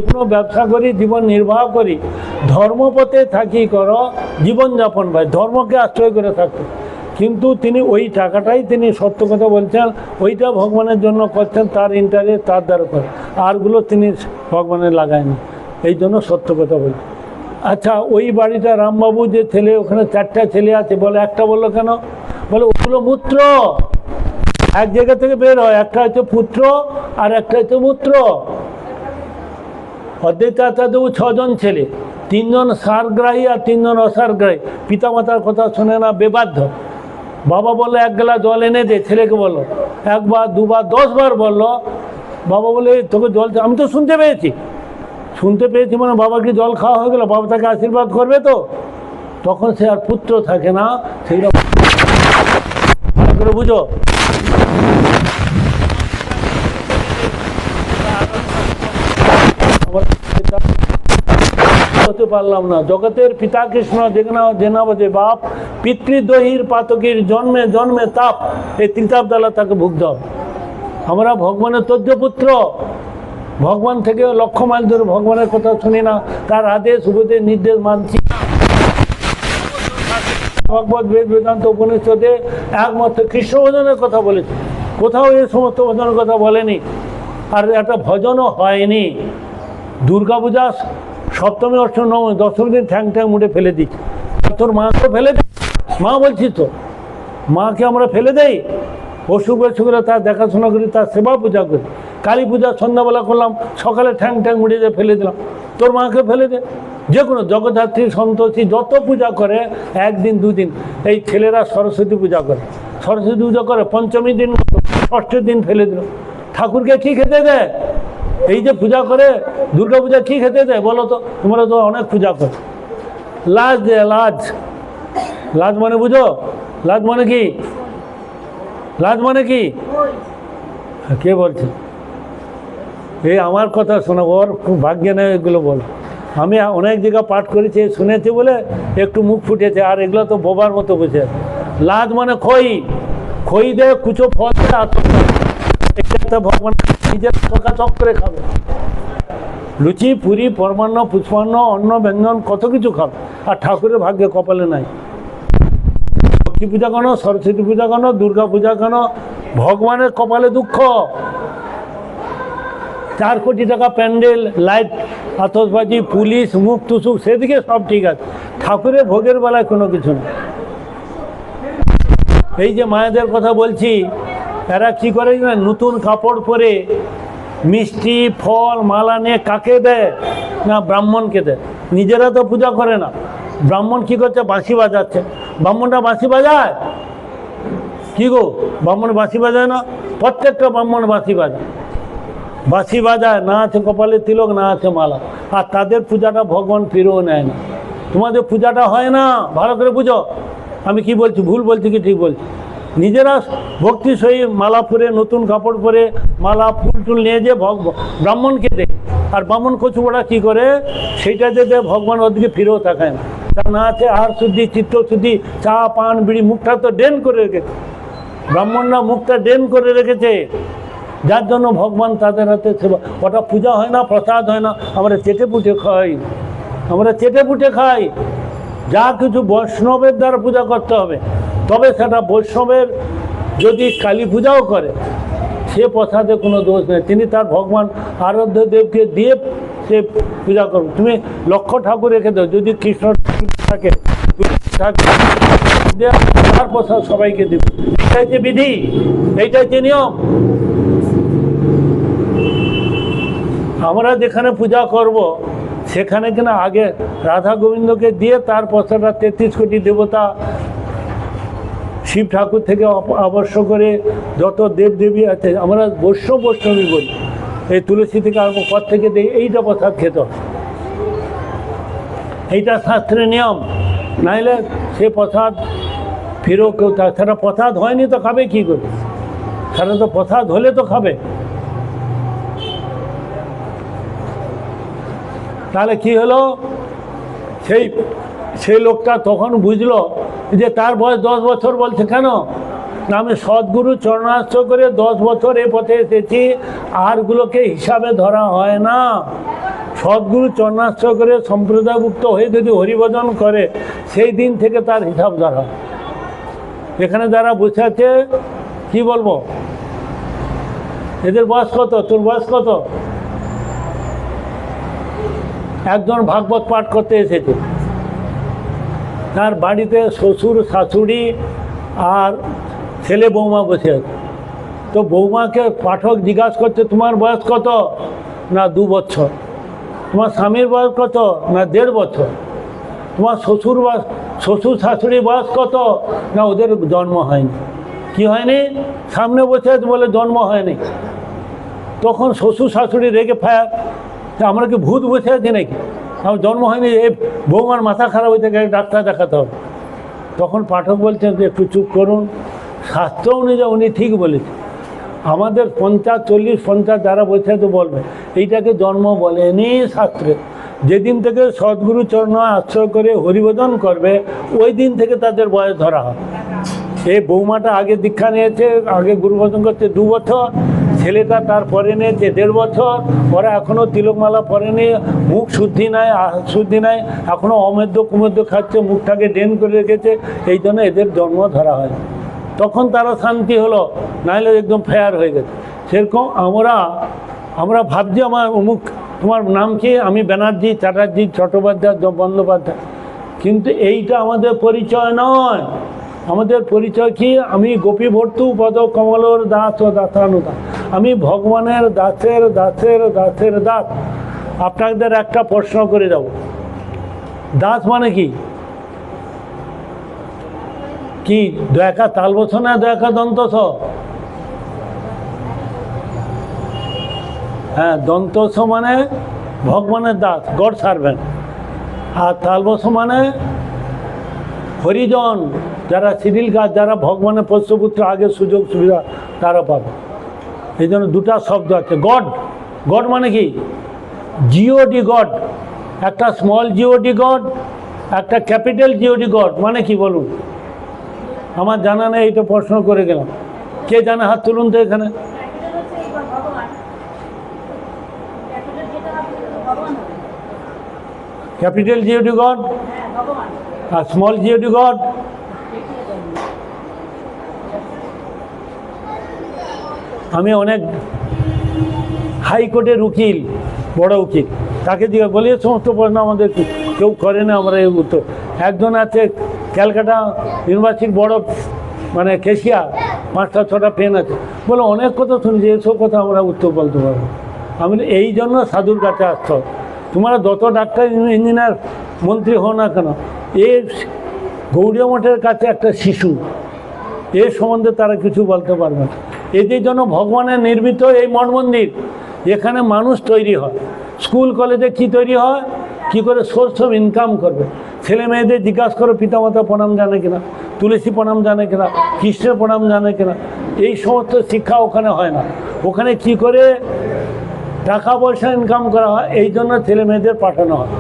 কোনো ব্যবসা করি, জীবন নির্বাহ করি, ধর্মপথে থাকি করো জীবনযাপন ভাই, ধর্মকে আশ্রয় করে থাকতো। কিন্তু তিনি ওই টাকাটাই তিনি সত্য কথা বলছেন, ওইটা ভগবানের জন্য করছেন, তার ইন্টারেস্ট তার দ্বারা করে, আরগুলো তিনি ভগবানের লাগায়নি। এই জন্য সত্য কথা বলছেন। আচ্ছা, ওই বাড়িটা রামবাবু যে ছেলে, ওখানে 4টা ছেলে আছে, বলে একটা বললো কেন? বলে ওগুলো মূত্র, এক জায়গা থেকে বের হয়, একটা হচ্ছে পুত্র আর একটা হচ্ছে মূত্র। অদ্বৈত আচার্যবাবু 6জন ছেলে, 3জন সারগ্রাহী আর 3জন অসারগ্রাহী। পিতামাতার কথা শোনে না, বেবাধ্য। বাবা বললো 1 গ্লাস জল এনে দে, ছেলেকে বললো। 1 বার 2 বার 10 বার বললো। বাবা বলে তোকে জল, আমি তো শুনতে পেয়েছি মানে বাবাকে জল খাওয়া হয়ে গেল, বাবা তাকে আশীর্বাদ করবে তো। তখন সে আর পুত্র থাকে না, সেইরকম ভালো করে বুঝো। হতে পারলাম না। জগতের পিতা কৃষ্ণ জেনাবজে বাপ, পিতৃদহির পাতকের জন্মে জন্মে তাপ, এই ত্রিতাপ দ্বারা তাকে ভুগতে হবে। আমরা ভগবানের তজ্জপুত্র, ভগবান থেকে লক্ষ মাইল ধরে ভগবানের কথা শুনি না, তার আদেশ উপদেশ নির্দেশ মানছি। ভগবত বেদ বেদান্ত উপনিষদে একমাত্র কৃষ্ণ ভজনের কথা বলেছে, কোথাও এই সমস্ত ভজনের কথা বলেনি। আর একটা ভজনও হয়নি। দুর্গাপূজা সপ্তমী অষ্টমী নবমী 10ম দিন ঠ্যাং মুড়ে ফেলে দিচ্ছি। তোর মাকে ফেলে দেয়, মা বলছি তো, মাকে আমরা ফেলে দেই। অসুখ বেসুখরা তার দেখাশোনা করি, তার সেবা পূজা করি। কালী পূজা সন্ধ্যাবেলা করলাম, সকালে ঠ্যাং মুড়ে দিয়ে ফেলে দিলাম। তোর মাকে ফেলে দে। যে কোনো জগদ্ধাত্রী সন্তোষী যত পূজা করে, 1 দিন 2 দিন। এই ছেলেরা সরস্বতী পূজা করে, সরস্বতী পূজা করে, পঞ্চমী দিন, ষষ্ঠীর দিন ফেলে দিল। ঠাকুরকে কি খেতে দেয়? এই যে পূজা করে, দুর্গা পূজা কি খেতে দেয় বলো তো? তোমরা তো অনেক পূজা করো। লাজ দেয়, লাজ। লাজ মানে বুঝো? লাজ মানে কি? লাজ মানে কি? কে বলছে? এই আমার কথা শোনো, ওর খুব ভাগ্যে নেই এগুলো বল। আমি অনেক জায়গা পাঠ করেছি, শুনেছি বলে একটু মুখ ফুটেছে, আর এগুলো তো বোবার মতো বুঝে আছে। লাজ মানে খই দেয়, কুচো ফল দেয়, একটা ভগবান নিজের চোখ করে খাবে। লুচি পুরি পরমান্ন পুষ্পান্ন অন্ন ব্যঞ্জন কত কিছু খাবে, আর ঠাকুরের ভাগ্যে কপালে নাই। লক্ষ্মী পূজা কেন, সরস্বতী পূজা কেন, দুর্গা পূজা কেন? ভগবানের কপালে দুঃখ। 4 কোটি টাকা প্যান্ডেল, লাইট, আতশবাজি, পুলিশ, মুখ তুসুক, সেদিকে সব ঠিক আছে। ঠাকুরের ভোগের বেলায় কোনো কিছু নেই। এই যে মায়েদের কথা বলছি, এরা কি করে না, নতুন কাপড় পরে মিষ্টি ফল মালা নিয়ে কাকে দেয় না? ব্রাহ্মণকে দেয়। নিজেরা তো পূজা করে না। ব্রাহ্মণ কি করছে? বাঁশি বাজাচ্ছে। ব্রাহ্মণটা বাঁশি বাজায় কি গো? ব্রাহ্মণ বাঁশি বাজায় না? প্রত্যেকটা ব্রাহ্মণ বাঁশি বাজায়, না আছে কপালে তিলক, না আছে মালা। আর তাদের পূজাটা ভগবান ফিরেও নেয় না। তোমাদের পূজাটা হয় না, ভালো করে বুঝো। আমি কি বলছি, ভুল বলছি কি ঠিক বলছি? নিজেরা ভক্তি সহিত মালা পরে, নতুন কাপড় পরে, মালা ফুল টুল নিয়ে যে ব্রাহ্মণকে দেয়। আর ব্রাহ্মণ কচুবড়া কী করে? সেইটা যে ভগবান ওদিকে ফিরেও তাকায় না। তা না আছে আহার শুদ্ধি, চিত্ত শুদ্ধি, চা পান বিড়ি, মুখটা তো ডেন করে রেখেছে। ব্রাহ্মণরা মুখটা ডেন করে রেখেছে, যার জন্য ভগবান তাদের হাতে সেবা। ওটা পূজা হয় না, প্রসাদ হয় না, আমরা চেটে পুটে খাই। যা কিছু বৈষ্ণবের দ্বারা পূজা করতে হবে, তবে সেটা বৈষ্ণবের যদি কালী পূজাও করে, সে প্রসাদে কোনো দোষ নেই। তিনি তার ভগবান আরাধ্য দেবকে দিয়ে সে পূজা করবে। তুমি লক্ষ্য ঠাকুর রেখে দাও, যদি কৃষ্ণ থাকে তার প্রসাদ সবাইকে দেবে। এইটাই যে বিধি, এইটাই যে নিয়ম। আমরা যেখানে পূজা করব সেখানে কিনা আগে রাধা গোবিন্দকে দিয়ে তার প্রসাদটা 33 কোটি দেবতা, শিব ঠাকুর থেকে অবশ্য করে যত দেবদেবী আছে, আমরা বৈষ্ণবী বলি। এই তুলসী থেকে আরম্ভ পর থেকে দেই, এইটা প্রসাদ খেতে হবে। এইটা শাস্ত্রের নিয়ম। নাইলে সে প্রসাদ ফিরেও কেউ, সেটা প্রসাদ হয়নি তো খাবে কী করে? সেটা তো প্রসাদ হলে তো খাবে। তাহলে কি হলো? সেই লোকটা তখন বুঝলো যে তার বয়স 10 বছর। বলছে কেন না, আমি সদ্গুরু চরণাশ্র করে 10 বছর এ পথে এসেছি, আরগুলোকে হিসাবে ধরা হয় না। সদ্গুরু চরণাশ্র করে সম্প্রদায়ভুক্ত হয়ে যদি হরিভজন করে, সেই দিন থেকে তার হিসাব ধরা। এখানে যারা বসে আছে, কি বলবো, এদের বয়স কত? তোর বয়স কত? একজন ভাগবত পাঠ করতে এসেছে। তার বাড়িতে শ্বশুর শাশুড়ি আর ছেলে বৌমা বসে আছে। তো বৌমাকে পাঠক জিজ্ঞাসা করছে, তোমার বয়স কত? না 2 বছর। তোমার স্বামীর বয়স কত? না 1.5 বছর। তোমার শ্বশুর শাশুড়ির বয়স কত? না ওদের জন্ম হয়নি। কি হয়নি? সামনে বসে আছে বলে জন্ম হয়নি। তখন শ্বশুর শাশুড়ি রেগে ফায়ার, আমরা কি ভূত বসে আছি নাকি? আমার জন্ম হয়নি, এই বৌমার মাথা খারাপ হয়েছে, ডাক্তার দেখাতে হবে। তখন পাঠক বলছেন যে একটু চুপ করুন, শাস্ত্র অনুযায়ী উনি ঠিক বলেছেন। আমাদের 40-50 যারা বসে আছে বলবে এইটাকে জন্ম বলেনি শাস্ত্রে। যেদিন থেকে সদ্গুরু চরণ আশ্রয় করে হরিবোধন করবে ওই দিন থেকে তাদের বয়স ধরা হয়। এই বৌমাটা আগে দীক্ষা নিয়েছে, আগে গুরুবোধন করছে 2 বছর, ছেলেটা তারপরে নিয়েছে 1.5 বছর। ওরা এখনও তিলকমালা পরেনি, মুখ শুদ্ধি নাই, শুদ্ধি নাই, এখনও অমেদ্য কুমেদ্য খাচ্ছে, মুখটাকে ড্রেন করে রেখেছে। এই জন্য এদের জন্ম ধরা হয়। তখন তারা শান্তি হলো, নাহলে একদম ফেয়ার হয়ে গেছে। সেরকম আমরা ভাবছি আমার অমুক, তোমার নাম কি? আমি ব্যানার্জি, চ্যাটার্জি, চট্টোপাধ্যায়, বন্দ্যোপাধ্যায়। কিন্তু এইটা আমাদের পরিচয় নয়। আমাদের পরিচয় কি? আমি গোপী ভর্তু পদ কমলর দাস ও দাসানুদাস, আমি ভগবানের দাসের দাসের দাসের দাস। আপনাদের একটা প্রশ্ন করে যাব, দাস মানে কি? কি দয়াকা তালবস না দয়াকা দন্তস? হ্যাঁ, দন্তস মানে ভগবানের দাস, গড সার্ভেন্ট। আর তালবস মানে হরিজন, যারা সিরিল গাছ, যারা ভগবানের পোষ্যপুত্র, আগে সুযোগ সুবিধা তারা পাবে। এই জন্য 2টা শব্দ আছে। গড, গড মানে কি? জিওডি গড, একটা স্মল জিওডি গড, একটা ক্যাপিটাল জিওডি গড। মানে কি বলুন? আমার জানা নেই, এইটা প্রশ্ন করে গেলাম। কে জানে হাত তুলুন তো এখানে। ক্যাপিটাল জিওডি গড আর স্মল জিওডি গড। আমি অনেক হাইকোর্টের উকিল, বড় উকিল, তাকে জিজ্ঞাসা বলি সমস্ত প্রশ্ন আমাদের কেউ করে না, আমরা এই উত্তর। একজন আছে ক্যালকাটা ইউনিভার্সিটির বড় মানে কেশিয়ার, 5টা-6টা পেন আছে, বলে অনেক কথা শুনছি, এসব কথা আমরা উত্তর বলতে পারবো। আমি এই জন্য সাধুর কাছে আসতে হবে। তোমরা যত ডাক্তার, ইঞ্জিনিয়ার, মন্ত্রী হও না কেন, এর গৌড়ীয় মঠের কাছে একটা শিশু, এর সম্বন্ধে তারা কিছু বলতে পারবে না। এদের জন্য ভগবানের নির্মিত এই মঠ মন্দির, এখানে মানুষ তৈরি হয়। স্কুল কলেজে কি তৈরি হয়? কি করে সোর্স অফ ইনকাম করবে। ছেলে মেয়েদের জিজ্ঞাসা করো পিতামাতা প্রণাম জানে কিনা, তুলসী প্রণাম জানে কিনা, কৃষ্ণের প্রণাম জানে কিনা। এই সমস্ত শিক্ষা ওখানে হয় না। ওখানে কি করে টাকা পয়সা ইনকাম করা হয়, এই জন্য ছেলে মেয়েদের পাঠানো হয়।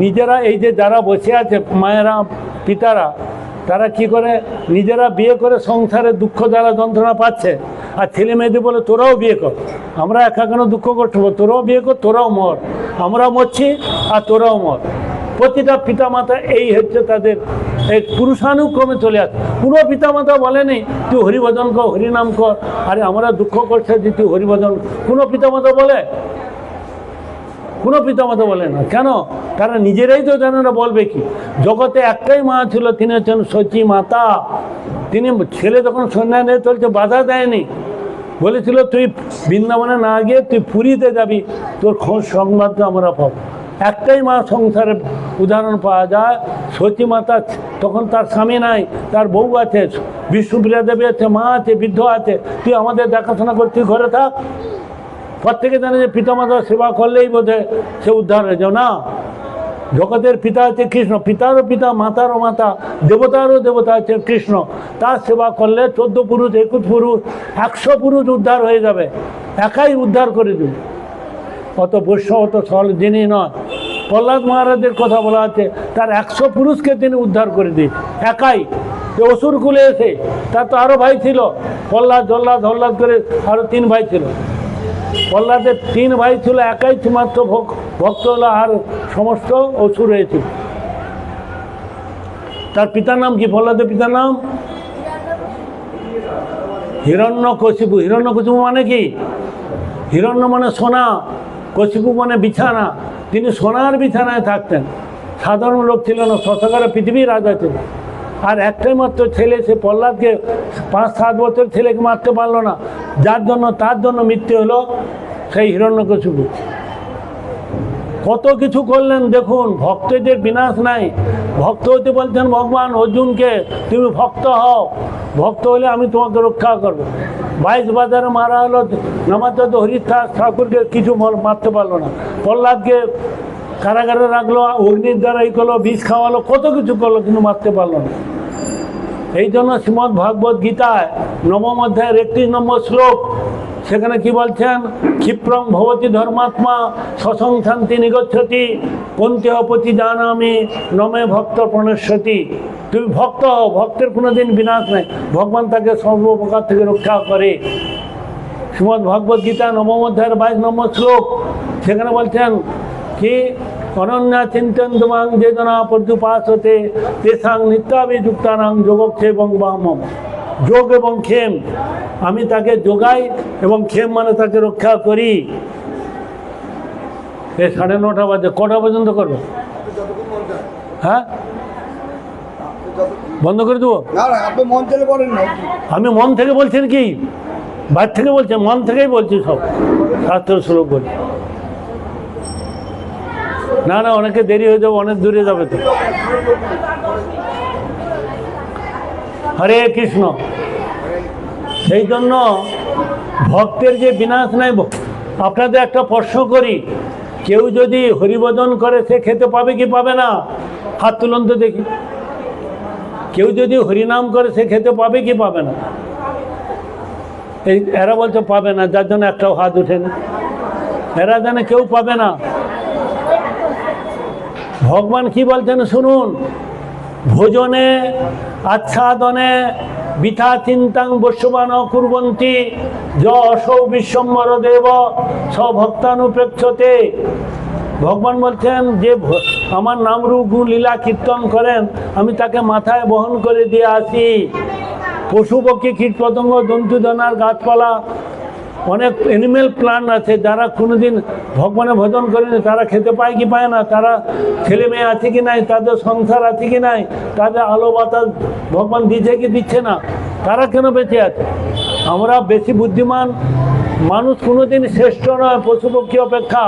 নিজেরা এই যে যারা বসে আছে মায়েরা, পিতারা, তারা কি করে নিজেরা বিয়ে করে সংসারে দুঃখ জ্বালা যন্ত্রণা পাচ্ছে, আর ছেলে মেয়েদের বলে তোরাও বিয়ে কর, আমরা একা কেন দুঃখ করতে হবে, তোরাও বিয়ে কর, তোরাও মর, আমরাও মরছি আর তোরাও মর। প্রতিটা পিতামাতা এই হচ্ছে তাদের এই পুরুষানুক্রমে চলে আসে। কোনো পিতামাতা বলেনি তুই হরিভজন কর, হরিনাম কর, আরে আমরা দুঃখ করছে যে তুই হরিভজন। কোনো পিতামাতা বলে? কোনো পিতামাতা বলে না। কেন? তারা নিজেরাই তো জানে না, বলবে কি। জগতে একটাই মা ছিল, তিনি হচ্ছেন সচী মাতা। তিনি ছেলে যখন সন্ন্যাস নিয়ে চলছে বাধা দেয়নি, বলেছিল তুই বৃন্দাবনে না গিয়ে তুই পুরীতে যাবি, তোর খোঁজ সংবাদ আমরা পাবো। একটাই মা সংসারে উদাহরণ পাওয়া যায়, সচী মাতা। তখন তার স্বামী নাই, তার বউ আছে, বিষ্ণুপ্রিয়া দেবী আছে, মা আছে, বৃদ্ধ আছে, তুই আমাদের দেখাশোনা কর, তুই ঘরে থাক। প্রত্যেকে জানে যে পিতামাতার সেবা করলেই বোধহয় সে উদ্ধার হয়ে যাও না। জগতের পিতা হচ্ছে কৃষ্ণ, পিতারও পিতা, মাতারও মাতা, দেবতারও দেবতা হচ্ছে কৃষ্ণ। তার সেবা করলে 14 পুরুষ, 21 পুরুষ, 100 পুরুষ উদ্ধার হয়ে যাবে, একাই উদ্ধার করে দেবে। অত বৈশ্য, অত সরল যিনি নয়। প্রহ্লাদ মহারাজের কথা বলা আছে, তার 100 পুরুষকে তিনি উদ্ধার করে দিয়েছে একাই। অসুর কুলে এসে, তার তো আরও ভাই ছিল, প্রহ্লাদ, জল্লাদ, হল্লাদ করে আরও 3 ভাই ছিল। প্রহ্লাদের 3 ভাই ছিল, একাই মাত্র ভক্ত হলো, আর সমস্ত অসুর হয়েছিল। তার পিতার নাম কি? প্রহ্লাদের পিতার নাম হিরণ্যকশিপু। হিরণ্যকশিপু মানে কি? হিরণ্য মানে সোনা, কশিপু মানে বিছানা। তিনি সোনার বিছানায় থাকতেন, সাধারণ লোক ছিল না, শতকরা পৃথিবীর রাজা ছিল। আর একটাই মাত্র ছেলে, সে প্রহ্লাদকে 5-7 বছর ছেলেকে মারতে পারলো না, যার জন্য তার জন্য মৃত্যু হলো সেই হিরণ্যকশিপু। কত কিছু করলেন দেখুন, ভক্তদের বিনাশ নাই। ভক্ত হতে বলছেন ভগবান অর্জুনকে, তুমি ভক্ত হও, ভক্ত হলে আমি তোমাকে রক্ষা করবো। 22 বাজারে মারা হলো, নামাচাঁদ হরিদাস ঠাকুরকে কিছু মারতে পারলো না, প্রহ্লাদকে কারাগারে রাখলো, অগ্নির দ্বারা এই করলো, বিষ খাওয়ালো, কত কিছু করলো, কিন্তু মারতে পারলো না। এই জন্য শ্রীমদ্ ভাগবত গীতায় 9ম অধ্যায়ের 31 নম্বর শ্লোক, সেখানে কি বলছেন, ক্ষিপ্রং ভবতি ধর্মাত্মা সসংশান্তি নিগচ্ছতি কন্তেহ পতি জানামি নমে ভক্ত প্রণশ্যতি। তুমি ভক্ত হও, ভক্তের কোনোদিন বিনাশ নেই, ভগবান তাকে সর্বপ্রকার থেকে রক্ষা করে। শ্রীমদ্ ভাগবত গীতা 9ম অধ্যায়ের 22 নম্বর শ্লোক, সেখানে বলছেন কি, অনন্যা চিন্তন্তমাং যেজনা পর্যুপাসতে তেসাং নিত্যাভিযুক্তানাং যোগক্ষেমং বামম। যোগ এবং ক্ষেম, আমি তাকে যোগাই এবং ক্ষেম মানে তাকে রক্ষা করি। এই 9:30 বাজে, কটা পর্যন্ত করবো? হ্যাঁ, বন্ধ করে দেবো? আপনি মন থেকে বলেন না। আমি মন থেকে বলছি কি, বাইরে থেকে বলছি? মন থেকেই বলছি, সব শাস্ত্র শ্লোক বলছি। না না, অনেকে দেরি হয়ে যাবে, অনেক দূরে যাবে তো। হরে কৃষ্ণ। সেই জন্য ভক্তের যে বিনাশ নাই। আপনাদের একটা প্রশ্ন করি, কেউ যদি হরিভজন করে সে খেতে পাবে কি পাবে না? হাত তুলুন তো দেখি। কেউ যদি হরিনাম করে সে খেতে পাবে কি পাবে না? এই এরা বলছে পাবে না, যার জন্য একটাও হাত উঠেনি। এরা জানে কেউ পাবে না। ভগবান কি বলছেন শুনুন, ভোজনে আচ্ছাদনে বৃথা চিন্তাং বস্যবান কুর্বন্তি য অসৌ বিশ্বম্বর দেব স্বভক্তানুপ্রেক্ষতে। ভগবান বলছেন যে আমার নাম রূপ গুণ লীলা কীর্তন করেন, আমি তাকে মাথায় বহন করে দিয়ে আসি। পশু পক্ষী কীট পতঙ্গ জন্তু জানার গাছপালা, অনেক অ্যানিমেল প্লান্ট আছে, যারা কোনোদিন ভগবানের ভজন করেনি, তারা খেতে পায় কি পায় না, তারা ছেলে মেয়ে আছে কি নাই, তাদের সংসার আছে কি নাই, তাদের আলো বাতাস ভগবান দিচ্ছে কি দিচ্ছে না, তারা কেন বেঁচে আছে? আমরা বেশি বুদ্ধিমান। মানুষ কোনোদিন শ্রেষ্ঠ নয় পশু পক্ষী অপেক্ষা।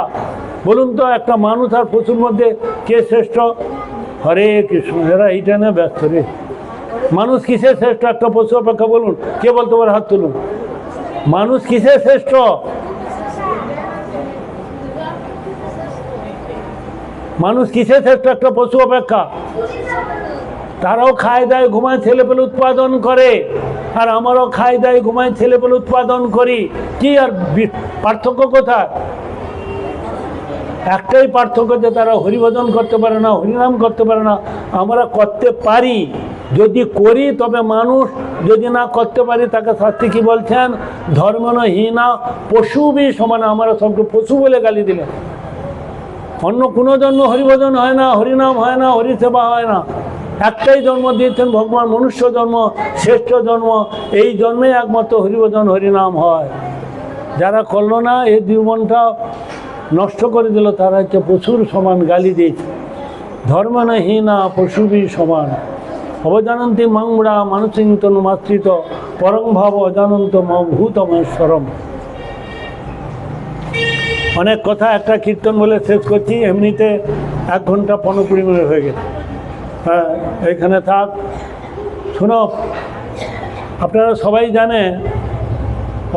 বলুন তো, একটা মানুষ আর পশুর মধ্যে কে শ্রেষ্ঠ? হরে কৃষ্ণ। এরা এইটা নিয়ে ব্যস্ত রে। মানুষ কিসে শ্রেষ্ঠ একটা পশু অপেক্ষা? বলুন, কে বলতে পারে? হাত তুলুন। মানুষ কিসে শ্রেষ্ঠ? মানুষ কিসে শ্রেষ্ঠ একটা পশু অপেক্ষা? তারাও খায় দায় ঘুমায় ছেলেপেলে উৎপাদন করে, আর আমারও খায় দায় ঘুমায় ছেলেপেলে উৎপাদন করি। কি আর পার্থক্য কোথায়? একটাই পার্থক্য, যে তারা হরিভজন করতে পারে না, হরিনাম করতে পারে না। আমরা করতে পারি, যদি করি তবে মানুষ, যদি না করতে পারি তাকে শাস্তি কি বলছেন? ধর্মহীনা পশুবি সমান। আমরা সবকে পশু বলে গালি দিলেন। অন্য কোনো জন্ম হরিভজন হয় না, হরিনাম হয় না, হরিসেবা হয় না। একটাই জন্ম দিয়েছেন ভগবান, মনুষ্য জন্ম, শ্রেষ্ঠ জন্ম। এই জন্মে একমাত্র হরিভজন হরিনাম হয়। যারা করলো না, এই জীবনটা নষ্ট করে দিল, তারা হচ্ছে পশুর সমান গালি দিয়েছে। ধর্মহীনা পশুবি সমান। অবজানন্তি মাংমুড়া মানুষিংতন মাতৃত পরং ভাব অজানন্ত ভূতমেশ্বরম। অনেক কথা একটা কীর্তন বলে শেষ করছি, এমনিতে 1 ঘন্টা 15-20 মিনিট হয়ে গেছে। হ্যাঁ, এইখানে থাক। শুনো, আপনারা সবাই জানে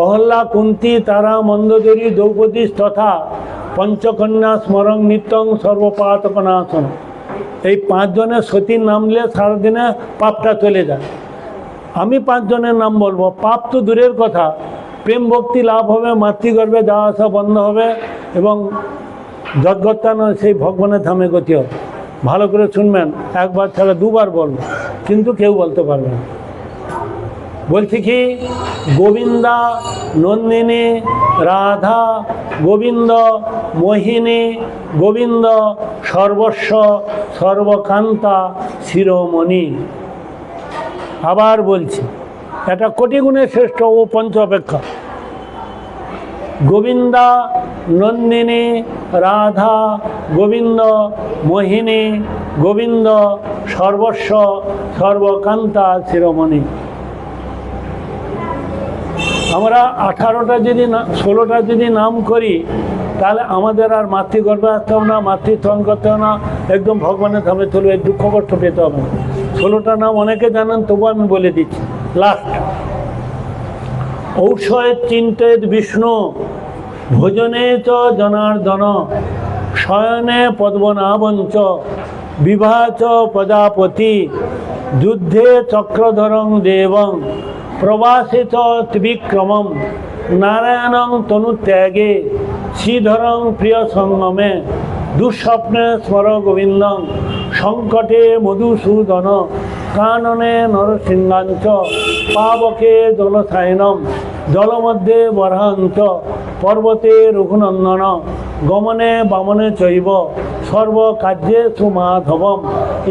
অহল্যা, কুন্তী, তারা, মন্দোদরী, দ্রৌপদী তথা পঞ্চকন্যা স্মরং নিত্যং সর্বপাতকনাশন। এই 5 জনের সতীর নাম নিলে সারাদিনে পাপটা চলে যায়। আমি 5 জনের নাম বলবো। পাপ তো দূরের কথা, প্রেম ভক্তি লাভ হবে, মাতৃগর্ভে যাওয়া আসা বন্ধ হবে, এবং যজ্ঞত্যান সেই ভগবানের ধামে গতি হবে। ভালো করে শুনবেন, একবার ছাড়া 2বার বলবো, কিন্তু কেউ বলতে পারবে না। বলছি কি, গোবিন্দা, নন্দিনী, রাধা, গোবিন্দ, মোহিনী, গোবিন্দ, সর্বস্ব, সর্বকান্তা, শিরোমণি। আবার বলছি, এটা কোটি গুণে শ্রেষ্ঠ ও পঞ্চ অপেক্ষা। গোবিন্দা নন্দিনী রাধা গোবিন্দ মোহিনী গোবিন্দ সর্বস্ব সর্বকান্তা শিরোমণি। আমরা 18টা যদি 16টা যদি নাম করি তাহলে আমাদের আর মাতৃগর্ভে আসতে হবে না, মাতৃত্বন করতে হবে না, একদম ভগবানের ধামে চলবে, দুঃখ কষ্ট পেতে হবে না। 16টা নাম অনেকে জানেন, তবু আমি বলে দিচ্ছি। লাস্ট, ঔষধ চিন্তেত বিষ্ণু ভোজনে চ জনার্দন শয়নে পদ্মনাভঞ্চ বিবাহ চ প্রজাপতি যুদ্ধে চক্রধরং দেবং প্রবাসে চ ত্রিবিক্রমম নারায়ণং তনুত্যাগে শ্রীধরং প্রিয় সঙ্গমে দুঃস্বপ্নে স্মর গোবিন্দং সংকটে মধুসূদন কাননে নরসিংহাঞ্চ পাবকে জলসায়নম জলমধ্যে বরাহঞ্চ পর্বতে রঘুনন্দন গমনে বামনে চৈব সর্বকার্যে সুমাধবম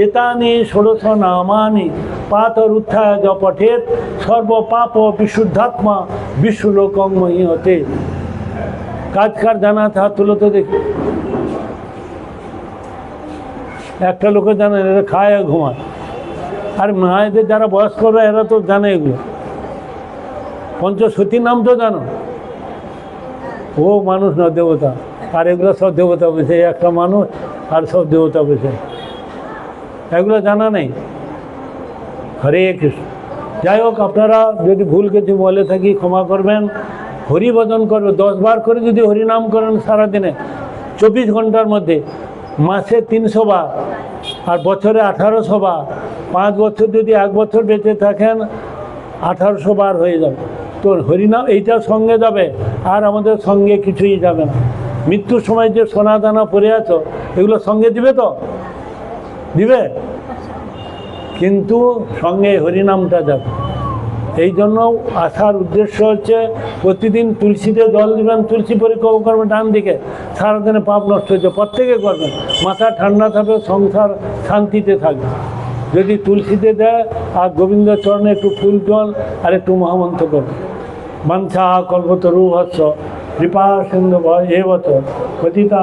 এতানি ষোড়শ নামানি পাতরুত্থায় জপঠেত সর্বপাপ বিশুদ্ধাত্মা বিশ্বলোকং মহীয়তে। কাজ কার জানা হাত তুলো তো দেখি। একটা লোকে জানে, এরা খায় আর ঘুমায়। আর মায়েদের যারা বয়স্করা এরা তো জানে এগুলো। পঞ্চসতীর নাম তো জানো? ও মানুষ না, দেবতা। আর এগুলো সব দেবতা বসে, একটা মানুষ আর সব দেবতা বসে, এগুলো জানা নেই। হরে কৃষ্ণ। যাই হোক, আপনারা যদি ভুল কিছু বলে থাকি ক্ষমা করবেন। হরিভজন করবে 10 বার করে যদি হরিনাম করেন সারাদিনে 24 ঘন্টার মধ্যে, মাসে 300 বার আর বছরে 1800 বার। 5 বছর যদি 1 বছর বেঁচে থাকেন 1800 বার হয়ে যাবে। তো হরিনাম এইটার সঙ্গে যাবে, আর আমাদের সঙ্গে কিছুই যাবে না। মৃত্যুর সময় যে সোনা দানা পড়ে আছো এগুলো সঙ্গে দিবে তো? দিবে, কিন্তু সঙ্গে হরিনামটা যাবে। এই জন্য আসার উদ্দেশ্য হচ্ছে প্রতিদিন তুলসীতে জল দিবেন, তুলসী পরিক্রমা করবেন ডান দিকে, সারাদিনে পাপ নষ্ট হচ্ছে। প্রত্যেকে করবেন, মাথা ঠান্ডা থাকবে, সংসার শান্তিতে থাকবে। যদি তুলসীতে দেয় আর গোবিন্দ চরণে একটু ফুল জল আর একটু মহামন্ত্র করবে। বাঞ্ছা কল্পতরু হস্য কৃপা সিন্ধু ভয় এবত পতিতা